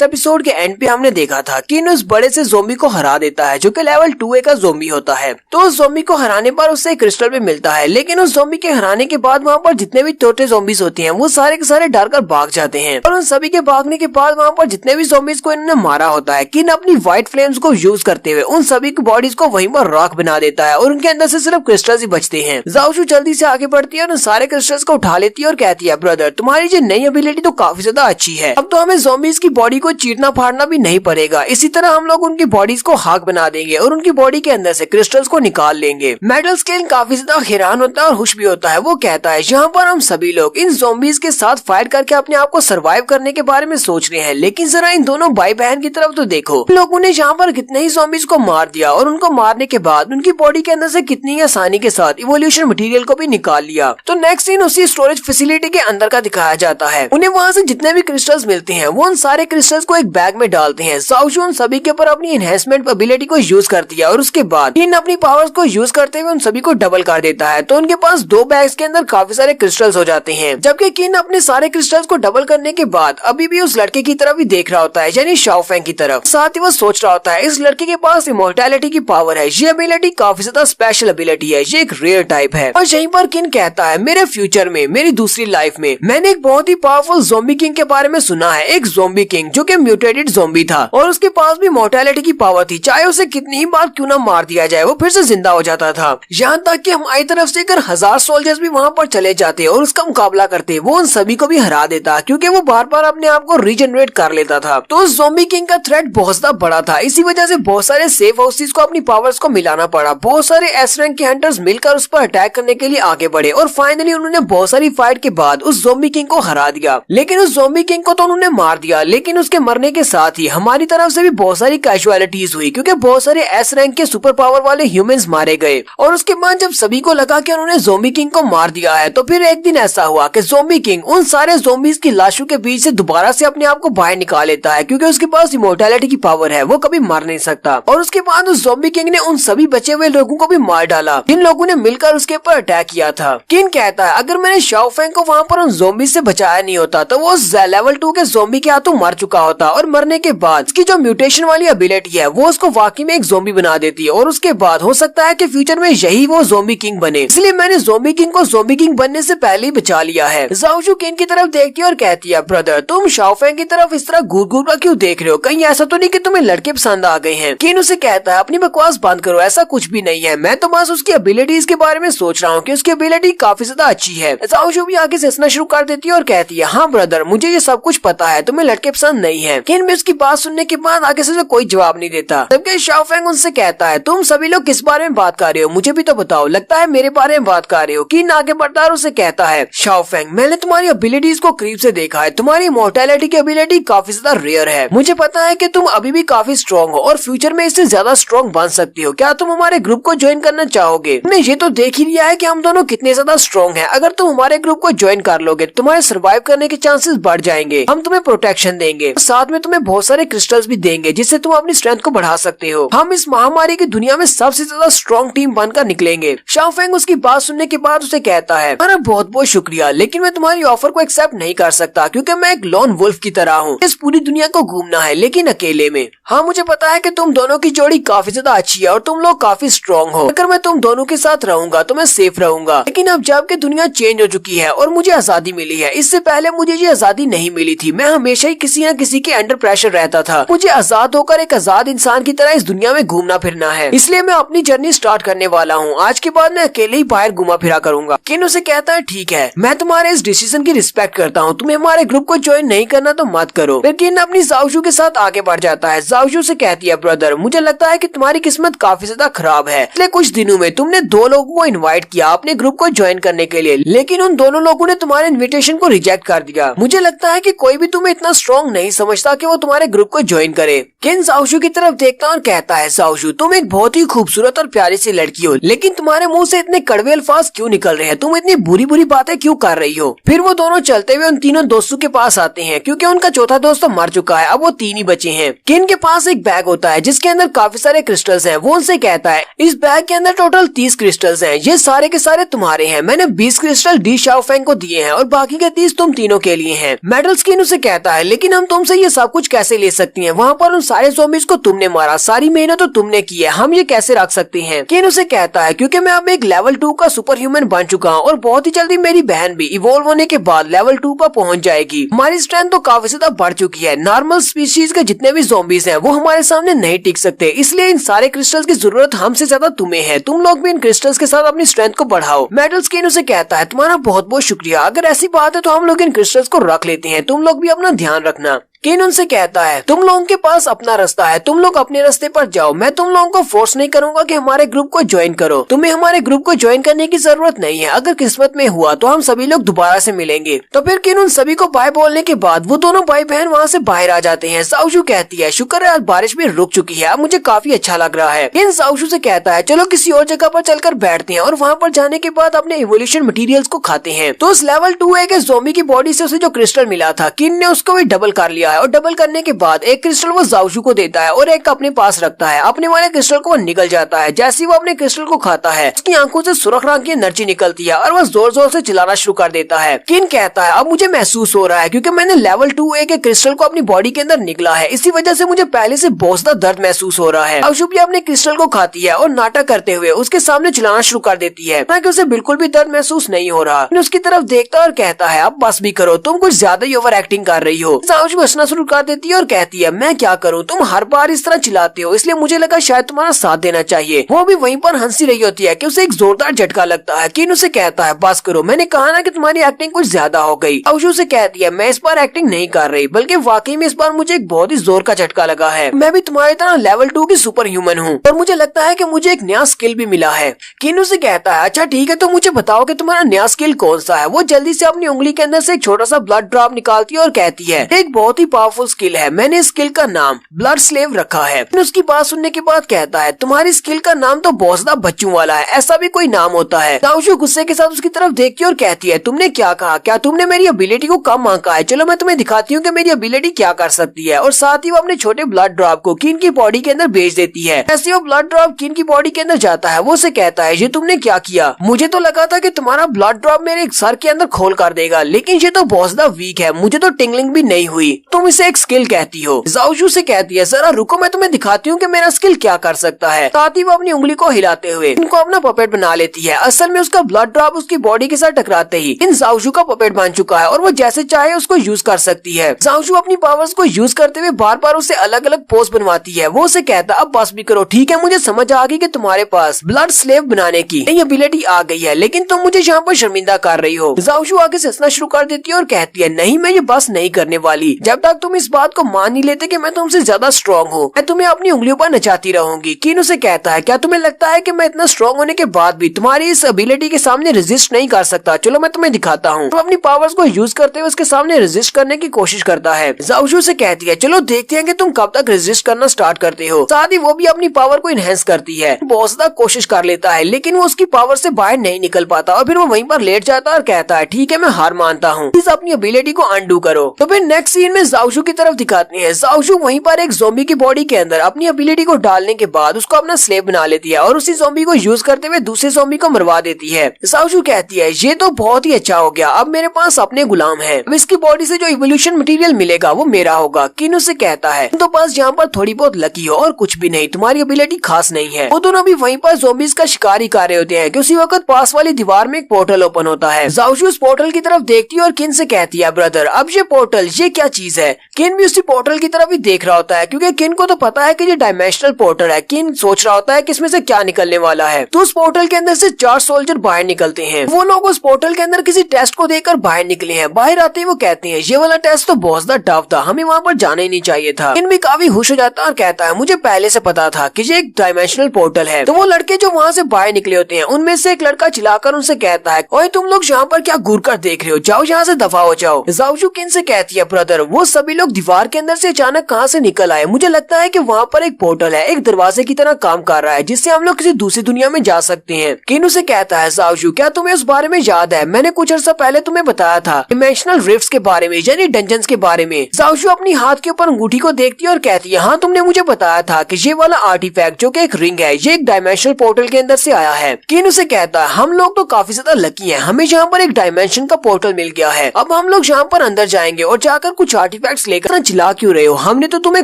Last episode के and पे हमने देखा था कि उस बड़े से ज़ोंबी को हरा देता है जो कि लेवल 2A का ज़ोंबी होता है। तो उस ज़ोंबी को हराने पर उससे क्रिस्टल भी मिलता है, लेकिन उस ज़ोंबी के हराने के बाद वहाँ पर जितने भी छोटे ज़ोंबीज होते हैं वो सारे के सारे डर कर भाग जाते हैं। और उन सभी के भागने के बाद वहाँ पर जितने भी ज़ोंबीज को इन्होंने मारा होता है, किन अपनी व्हाइट फ्लेम्स को यूज करते हुए उन सभी की बॉडीज को वहीं पर राख बना देता है और उनके अंदर से सिर्फ क्रिस्टल्स ही बचते हैं। ज़ाओशू जल्दी से आगे बढ़ती है और उन सारे क्रिस्टल्स को उठा लेती है और कहती है, ब्रदर तुम्हारी जो नई एबिलिटी तो काफी ज्यादा अच्छी है, अब तो हमें ज़ोंबीज की बॉडी को चीरना फाड़ना भी नहीं पड़ेगा। इसी तरह हम लोग उनकी बॉडीज को हाक बना देंगे और उनकी बॉडी के अंदर से क्रिस्टल्स को निकाल लेंगे। मेटल स्केल काफी ज्यादा हैरान होता है और खुश भी होता है। वो कहता है, यहाँ पर हम सभी लोग इन ज़ोंबीज के साथ फाइट करके अपने आप को सर्वाइव करने के बारे में सोच रहे हैं, लेकिन जरा इन दोनों भाई बहन की तरफ तो देखो, लोगों ने यहाँ पर कितने ही ज़ोंबीज को मार दिया और उनको मारने के बाद उनकी बॉडी के अंदर से कितनी आसानी के साथ इवोल्यूशन मटेरियल को भी निकाल लिया। तो नेक्स्ट सीन उसी स्टोरेज फैसिलिटी के अंदर का दिखाया जाता है। उन्हें वहाँ से जितने भी क्रिस्टल्स मिलते हैं वो उन सारे क्रिस्टल्स को एक बैग में डालते हैं। ज़ाओशू उन सभी के ऊपर अपनी एनहेंसमेंट एबिलिटी को यूज करती है और उसके बाद इन अपनी पावर्स को यूज करते हुए उन सभी को डबल कर देता है। तो उनके पास 2 बैग्स के अंदर काफी सारे क्रिस्टल्स हो जाते हैं, जबकि किन अपने सारे क्रिस्टल्स को डबल करने के बाद अभी भी उस लड़के की तरफ ही देख रहा होता है, यानी शाओफेंग की तरफ। साथ ही वो सोच रहा होता है इस लड़के के पास इमोर्टैलिटी की पावर है, ये एबिलिटी काफी ज्यादा स्पेशल एबिलिटी है, ये एक रेयर टाइप है। और यहीं पर किन कहता है, मेरे फ्यूचर में मेरी दूसरी लाइफ में मैंने एक बहुत ही पावरफुल ज़ोंबी किंग के बारे में सुना है, एक ज़ोंबी किंग जो कि म्यूटेटेड ज़ोंबी था और उसके पास भी मोर्टेलिटी की पावर थी, चाहे उसे कितनी ही बार क्यों ना मार दिया जाए वो फिर से जिंदा हो जाता था। यहाँ तक कि हमारी तरफ से अगर 1000 सोल्जर्स भी वहाँ पर चले जाते और उसका मुकाबला करते वो उन सभी को भी हरा देता, क्योंकि वो बार बार अपने आप को रीजनरेट कर लेता था। तो उस ज़ोंबी किंग का थ्रेट बहुत ज्यादा बड़ा था, इसी वजह से बहुत सारे सेफ हाउसेस को अपनी पावर्स को मिलाना पड़ा। बहुत सारे एस रैंक के हंटर्स मिलकर उस पर अटैक करने के लिए आगे बढ़े और फाइनली उन्होंने बहुत सारी फाइट के बाद उस ज़ोंबी किंग को हरा दिया। लेकिन उस ज़ोंबी किंग को तो उन्होंने मार दिया, लेकिन उसके मरने के साथ ही हमारी तरफ से भी बहुत सारी कैजुअलिटीज हुई, क्योंकि बहुत सारे एस रैंक के सुपर पावर वाले ह्यूमंस मारे गए। और उसके बाद जब सभी को लगा कि उन्होंने ज़ोंबी किंग को मार दिया है, तो फिर एक दिन ऐसा हुआ कि ज़ोंबी किंग उन सारे ज़ोंबीज की लाशों के बीच से दोबारा से अपने आप को बाहर निकाल लेता है, क्योंकि उसके पास इमोर्टैलिटी की पावर है, वो कभी मर नहीं सकता। और उसके बाद उस ज़ोंबी किंग ने उन सभी बचे हुए लोगों को भी मार डाला जिन लोगों ने मिलकर उसके ऊपर अटैक किया था। किन कहता है, अगर मैंने शाओफेंग को वहाँ पर उन ज़ोंबी से बचाया नहीं होता तो वो लेवल 2 के ज़ोंबी के हाथों मर चुका होता, और मरने के बाद उसकी जो म्यूटेशन वाली एबिलिटी है वो उसको वाकई में एक ज़ोंबी बना देती है, और उसके बाद हो सकता है कि फ्यूचर में यही वो ज़ोंबी किंग बने। इसलिए मैंने ज़ोंबी किंग को ज़ोंबी किंग बनने से पहले ही बचा लिया है। ज़ाओशू किन की तरफ देखती है और कहती है, ब्रदर तुम शाओफेंग की तरफ इस तरह घूर घूर कर क्यों देख रहे हो, कहीं ऐसा तो नहीं कि तुम्हें लड़के पसंद आ गए हैं। किन उसे कहता है, अपनी बकवास बंद करो, ऐसा कुछ भी नहीं है, मैं तो बस उसकी एबिलिटीज के बारे में सोच रहा हूँ कि उसकी एबिलिटी काफी ज्यादा अच्छी है। ज़ाओशू भी आगे से हंसना शुरू कर देती है और कहती है, हाँ ब्रदर मुझे ये सब कुछ पता है, तुम्हें लड़के पसंद नहीं है। किन भी उसकी बात सुनने के बाद आगे से कोई जवाब नहीं देता, जबकि शाओफेंग उनसे कहता है, तुम सभी लोग किस बारे में बात कर रहे हो, मुझे भी तो बताओ, लगता है मेरे बारे में बात कर रहे हो। किन आगे बढ़ता है उसे कहता है, शाओफेंग मैंने तुम्हारी एबिलिटीज को करीब से देखा है, तुम्हारी इमोर्टैलिटी की एबिलिटी काफी ज्यादा रेयर है, मुझे पता है कि तुम अभी भी काफी स्ट्रॉन्ग हो और फ्यूचर में इससे ज्यादा स्ट्रॉन्ग बन सकती हो। क्या तुम हमारे ग्रुप को ज्वाइन करना चाहोगे? तुमने ये तो देख ही लिया है कि हम दोनों कितने ज्यादा स्ट्रॉन्ग हैं, अगर तुम हमारे ग्रुप को ज्वाइन कर लोगे तुम्हारे सर्वाइव करने के चांसेस बढ़ जाएंगे, हम तुम्हें प्रोटेक्शन देंगे, साथ में तुम्हें बहुत सारे क्रिस्टल्स भी देंगे जिससे तुम अपनी स्ट्रेंथ को बढ़ा सकते हो, हम इस महामारी की दुनिया में सबसे ज्यादा स्ट्रॉन्ग टीम बनकर निकलेंगे। शाओफेंग उसकी बात सुनने के बाद उसे कहता है, तुम्हारा बहुत बहुत शुक्रिया, लेकिन मैं तुम्हारी ऑफर को एक्सेप्ट नहीं कर सकता, क्योंकि मैं एक लॉन वुल्फ की तरह हूँ, इस पूरी दुनिया को घूमना है लेकिन अकेले में। हाँ मुझे पता है कि तुम दोनों की जोड़ी काफी ज्यादा अच्छी है और तुम लोग काफी स्ट्रॉन्ग हो, अगर मैं तुम दोनों के साथ रहूंगा तो मैं सेफ रहूंगा, लेकिन अब जबकि दुनिया चेंज हो चुकी है और मुझे आजादी मिली है, इससे पहले मुझे ये आजादी नहीं मिली थी, मैं हमेशा ही किसी न किसी के अंडर प्रेशर रहता था, मुझे आजाद होकर एक आजाद इंसान की तरह इस दुनिया में घूमना फिरना है, इसलिए मैं अपनी जर्नी स्टार्ट करने वाला हूँ, आज के बाद मैं अकेले ही बाहर घुमा फिरा करूंगा। किन उसे कहता है, ठीक है मैं तुम्हारे इस डिसीजन की रिस्पेक्ट करता हूँ, तुम्हें हमारे ग्रुप को ज्वाइन नहीं करना तो मत करो। फिर किन अपनी ज़ाओशू के साथ आगे बढ़ जाता है। ज़ाओशू से कहती है, ब्रदर मुझे लगता है कि तुम्हारी किस्मत काफी ज्यादा खराब है, पिछले कुछ दिनों में तुमने 2 लोगों को इनवाइट किया अपने ग्रुप को ज्वाइन करने के लिए, लेकिन उन दोनों लोगों ने तुम्हारे इन्विटेशन को रिजेक्ट कर दिया। मुझे लगता है कि कोई भी तुम्हें इतना स्ट्रॉन्ग नहीं समझता कि वो तुम्हारे ग्रुप को ज्वाइन करे। किन ज़ाओशू की तरफ देखता और कहता है, ज़ाओशू तुम एक बहुत ही खूबसूरत और प्यारी सी लड़की हो, लेकिन तुम्हारे मुंह से इतने कड़वे अल्फाज क्यों निकल रहे हैं, तुम इतनी बुरी बुरी बातें क्यों कर रही हो। फिर वो दोनों चलते हुए उन तीनों दोस्तों के पास आते हैं, क्योंकि उनका चौथा दोस्त तो मर चुका है, अब वो 3 ही बचे हैं। किन के पास एक बैग होता है जिसके अंदर काफी सारे क्रिस्टल्स हैं, वो उनसे कहता है, इस बैग के अंदर टोटल 30 क्रिस्टल्स हैं, ये सारे के सारे तुम्हारे हैं, मैंने 20 क्रिस्टल डी शाओफेंग को दिए हैं और बाकी के 30 तुम तीनों के लिए हैं। मेटल स्किन उसे कहता है, लेकिन हम तुम तुमसे ये सब कुछ कैसे ले सकती हैं? वहाँ पर उन सारे ज़ॉम्बीज़ को तुमने मारा, सारी मेहनत तो तुमने की है, हम ये कैसे रख सकते हैं? केन उसे कहता है क्योंकि मैं अब एक लेवल 2 का सुपर ह्यूमन बन चुका हूँ और बहुत ही जल्दी मेरी बहन भी इवॉल्व होने के बाद लेवल 2 पर पहुंच जाएगी। हमारी स्ट्रेंथ तो काफी ज्यादा बढ़ चुकी है। नॉर्मल स्पीशीज के जितने भी ज़ॉम्बीज़ हैं वो हमारे सामने नहीं टिक सकते, इसलिए इन सारे क्रिस्टल्स की जरूरत हमसे ज्यादा तुम्हें है। तुम लोग भी इन क्रिस्टल्स के साथ अपनी स्ट्रेंथ को बढ़ाओ। मेटल्स केन उसे कहता है तुम्हारा बहुत बहुत शुक्रिया, अगर ऐसी बात है तो हम लोग इन क्रिस्टल्स को रख लेते हैं, तुम लोग भी अपना ध्यान रखना। केन उनसे कहता है तुम लोगों के पास अपना रास्ता है, तुम लोग अपने रास्ते पर जाओ, मैं तुम लोगों को फोर्स नहीं करूंगा कि हमारे ग्रुप को ज्वाइन करो, तुम्हें हमारे ग्रुप को ज्वाइन करने की जरूरत नहीं है, अगर किस्मत में हुआ तो हम सभी लोग दोबारा से मिलेंगे। तो फिर केन उन सभी को बाय बोलने के बाद वो दोनों भाई बहन वहाँ से बाहर आ जाते हैं। साउशू कहती है शुक्र है आज बारिश भी रुक चुकी है, अब मुझे काफी अच्छा लग रहा है। केन साउशू से कहता है चलो किसी और जगह पर चलकर बैठते हैं और वहाँ पर जाने के बाद अपने इवोल्यूशन मटेरियल्स को खाते हैं। तो उस लेवल 2A के ज़ॉम्बी की बॉडी से उसे जो क्रिस्टल मिला था केन ने उसको भी डबल कर लिया है और डबल करने के बाद एक क्रिस्टल वो जाओशू को देता है और एक अपने पास रखता है। अपने वाले क्रिस्टल को वो निकल जाता है। जैसे ही वो अपने क्रिस्टल को खाता है उसकी आंखों से सुर्ख रंग की एनर्जी निकलती है और वो जोर जोर से चिल्लाना शुरू कर देता है। केन कहता है अब मुझे महसूस हो रहा है क्योंकि मैंने लेवल 2A के क्रिस्टल को अपनी बॉडी के अंदर निकला है, इसी वजह से मुझे पहले से बहुत ज्यादा दर्द महसूस हो रहा है। जाओशू भी अपने क्रिस्टल को खाती है और नाटक करते हुए उसके सामने चिल्लाना शुरू कर देती है, ताकि उसे बिल्कुल भी दर्द महसूस नहीं हो रहा। उसकी तरफ देखता और कहता है अब बस भी करो, तुम कुछ ज्यादा ही ओवर एक्टिंग कर रही हो। जाओशू हंसना शुरू कर देती है और कहती है मैं क्या करूं, तुम हर बार इस तरह चिल्लाते हो, इसलिए मुझे लगा शायद तुम्हारा साथ देना चाहिए। वो भी वहीं पर हंसी रही होती है कि उसे एक जोरदार झटका लगता है। केन उसे कहता है बस करो, मैंने कहा ना कि तुम्हारी एक्टिंग कुछ ज्यादा हो गई। जाओशू से कहती है मैं इस बार एक्टिंग नहीं कर रही, बल्कि वाकई में इस बार मुझे एक बहुत ही जोर का झटका लगा है। मैं भी तुम्हारी तरह लेवल 2 की सुपर ह्यूमन हूँ और मुझे लगता है कि मुझे एक नया स्किल भी मिला है। केन उसे कहता है अच्छा ठीक है, तो मुझे बताओ कि तुम्हारा नया स्किल कौन सा है। वो जल्दी से अपनी उंगली के अंदर से एक छोटा सा ब्लड ड्रॉप निकालती है और कहती है एक बहुत ही पावरफुल स्किल है, मैंने इस स्किल का नाम ब्लड स्लेव रखा है। उसकी बात सुनने के बाद कहता है तुम्हारी स्किल का नाम तो बहुत ज्यादा बच्चों वाला है, ऐसा भी कोई नाम होता है। जाओशू गुस्से के साथ उसकी तरफ देखती है और कहती है तुमने क्या कहा, क्या तुमने मेरी एबिलिटी को कम आंका है? चलो मैं तुम्हें दिखाती हूँ कि मेरी एबिलिटी क्या कर सकती है। और साथ ही वो अपने छोटे ब्लड ड्रॉप को केन की बॉडी के अंदर भेज देती है। ऐसे वो ब्लड ड्रॉप केन की बॉडी के अंदर जाता है। वो उसे कहता है ये तुमने क्या किया, मुझे तो लगा था कि तुम्हारा ब्लड ड्रॉप मेरे सर के अंदर खोल कर देगा, लेकिन ये तो बहुत ज्यादा वीक है, मुझे तो टिंगलिंग भी नहीं हुई, तुम इसे एक स्किल कहती हो। जाओशू से कहती है जरा रुको, मैं तुम्हें दिखाती हूँ कि मेरा स्किल क्या कर सकता है। साथ ही वो अपनी उंगली को हिलाते हुए इनको अपना पपेट बना लेती है। असल में उसका ब्लड ड्रॉप उसकी बॉडी के साथ टकराते ही इन जाओशू का पपेट बन चुका है और वो जैसे चाहे उसको यूज कर सकती है। जाओशू अपनी पावर्स को यूज करते हुए बार बार उसे अलग अलग पोज बनवाती है। वो उसे कहता अब बस भी करो, ठीक है मुझे समझ आ गई कि तुम्हारे पास ब्लड स्लेव बनाने की नई एबिलिटी आ गई है, लेकिन तुम मुझे यहाँ पर शर्मिंदा कर रही हो। जाओशू आगे से हंसना शुरू कर देती है और कहती है नहीं, मैं ये बस नहीं करने वाली जब तक तुम इस बात को मान नहीं लेते कि मैं तुमसे ज्यादा स्ट्रॉन्ग हूँ। मैं तुम्हें अपनी उंगलियों पर नचाती रहूंगी। केन उसे कहता है क्या तुम्हें लगता है कि मैं इतना स्ट्रॉन्ग होने के बाद भी तुम्हारी इस एबिलिटी के सामने रेजिस्ट नहीं कर सकता? चलो मैं तुम्हें दिखाता हूँ। तो अपनी पावर्स को यूज करते हुए उसके सामने रेजिस्ट करने की कोशिश करता है। जाओशू से कहती है चलो देखते हैं कि तुम कब तक रेजिस्ट करना स्टार्ट करते हो। साथ ही वो भी अपनी पावर को इनहेंस करती है। बहुत ज्यादा कोशिश कर लेता है लेकिन वो उसकी पावर से बाहर नहीं निकल पाता और फिर वो वहीं पर लेट जाता है और कहता है ठीक है मैं हार मानता हूँ, प्लीज अपनी एबिलिटी को अनडू करो। तो फिर नेक्स्ट सीन में जाओशू की तरफ दिखाते हैं। जाओशू वहीं पर एक ज़ॉम्बी की बॉडी के अंदर अपनी एबिलिटी को डालने के बाद उसको अपना स्लेव बना लेती है और उसी ज़ॉम्बी को यूज करते हुए दूसरे ज़ॉम्बी को मरवा देती है। जाओशू कहती है ये तो बहुत ही अच्छा हो गया, अब मेरे पास अपने गुलाम है, अब इसकी बॉडी से जो इवोल्यूशन मटेरियल मिलेगा वो मेरा होगा। केन उससे कहता है तुम तो बस यहाँ पर थोड़ी बहुत लकी हो और कुछ भी नहीं, तुम्हारी एबिलिटी खास नहीं है। वो दोनों भी वहीं पर ज़ॉम्बीज का शिकार ही कर रहे होते हैं कि उसी वक्त पास वाली दीवार में एक पोर्टल ओपन होता है। जाओशू उस पोर्टल की तरफ देखती है और केन से कहती है ब्रदर अब ये पोर्टल ये क्या चीज है। केन भी उसी पोर्टल की तरफ ही देख रहा होता है क्योंकि केन को तो पता है कि ये डायमेंशनल पोर्टल है। केन सोच रहा होता है कि इसमें से क्या निकलने वाला है। तो उस पोर्टल के अंदर से 4 सोल्जर बाहर निकलते हैं। वो लोग उस पोर्टल के अंदर किसी टेस्ट को देकर बाहर निकले हैं। बाहर आते ही वो कहते हैं ये वाला टेस्ट तो बहुत ज्यादा टफ था, हमें वहाँ पर जाना ही नहीं चाहिए था। केन भी काफी खुश हो जाता है और कहता है मुझे पहले से पता था कि ये एक डायमेंशनल पोर्टल है। तो वो लड़के जो वहाँ से बाहर निकले होते हैं उनमें से एक लड़का चिल्लाकर उनसे कहता है ओए तुम लोग यहाँ पर क्या घूर कर देख रहे हो, जाओ यहाँ से दफा हो जाओ। जाओशू केन से कहती है ब्रदर वो सभी लोग दीवार के अंदर से अचानक कहाँ से निकल आए, मुझे लगता है कि वहाँ पर एक पोर्टल है, एक दरवाजे की तरह काम कर रहा है जिससे हम लोग किसी दूसरी दुनिया में जा सकते हैं। केन उसे कहता है जाओशू क्या तुम्हें उस बारे में याद है, मैंने कुछ अर्सा पहले तुम्हें बताया था डिमेंशनल रिफ्ट्स के बारे में यानी डंजन्स के बारे में। जाओशू अपनी हाथ के ऊपर अंगूठी को देखती है और कहती है हाँ तुमने मुझे बताया था कि ये वाला आर्टिफैक्ट जो कि एक रिंग है ये एक डायमेंशनल पोर्टल के अंदर से आया है। केन उसे कहता है हम लोग तो काफी ज्यादा लकी हैं, हमें यहाँ पर एक डायमेंशन का पोर्टल मिल गया है, अब हम लोग यहाँ पर अंदर जाएंगे और जाकर कुछ आर्टिफैक्ट आर्टिफैक्ट्स लेकर चिल्ला क्यों रहे हो, हमने तो तुम्हें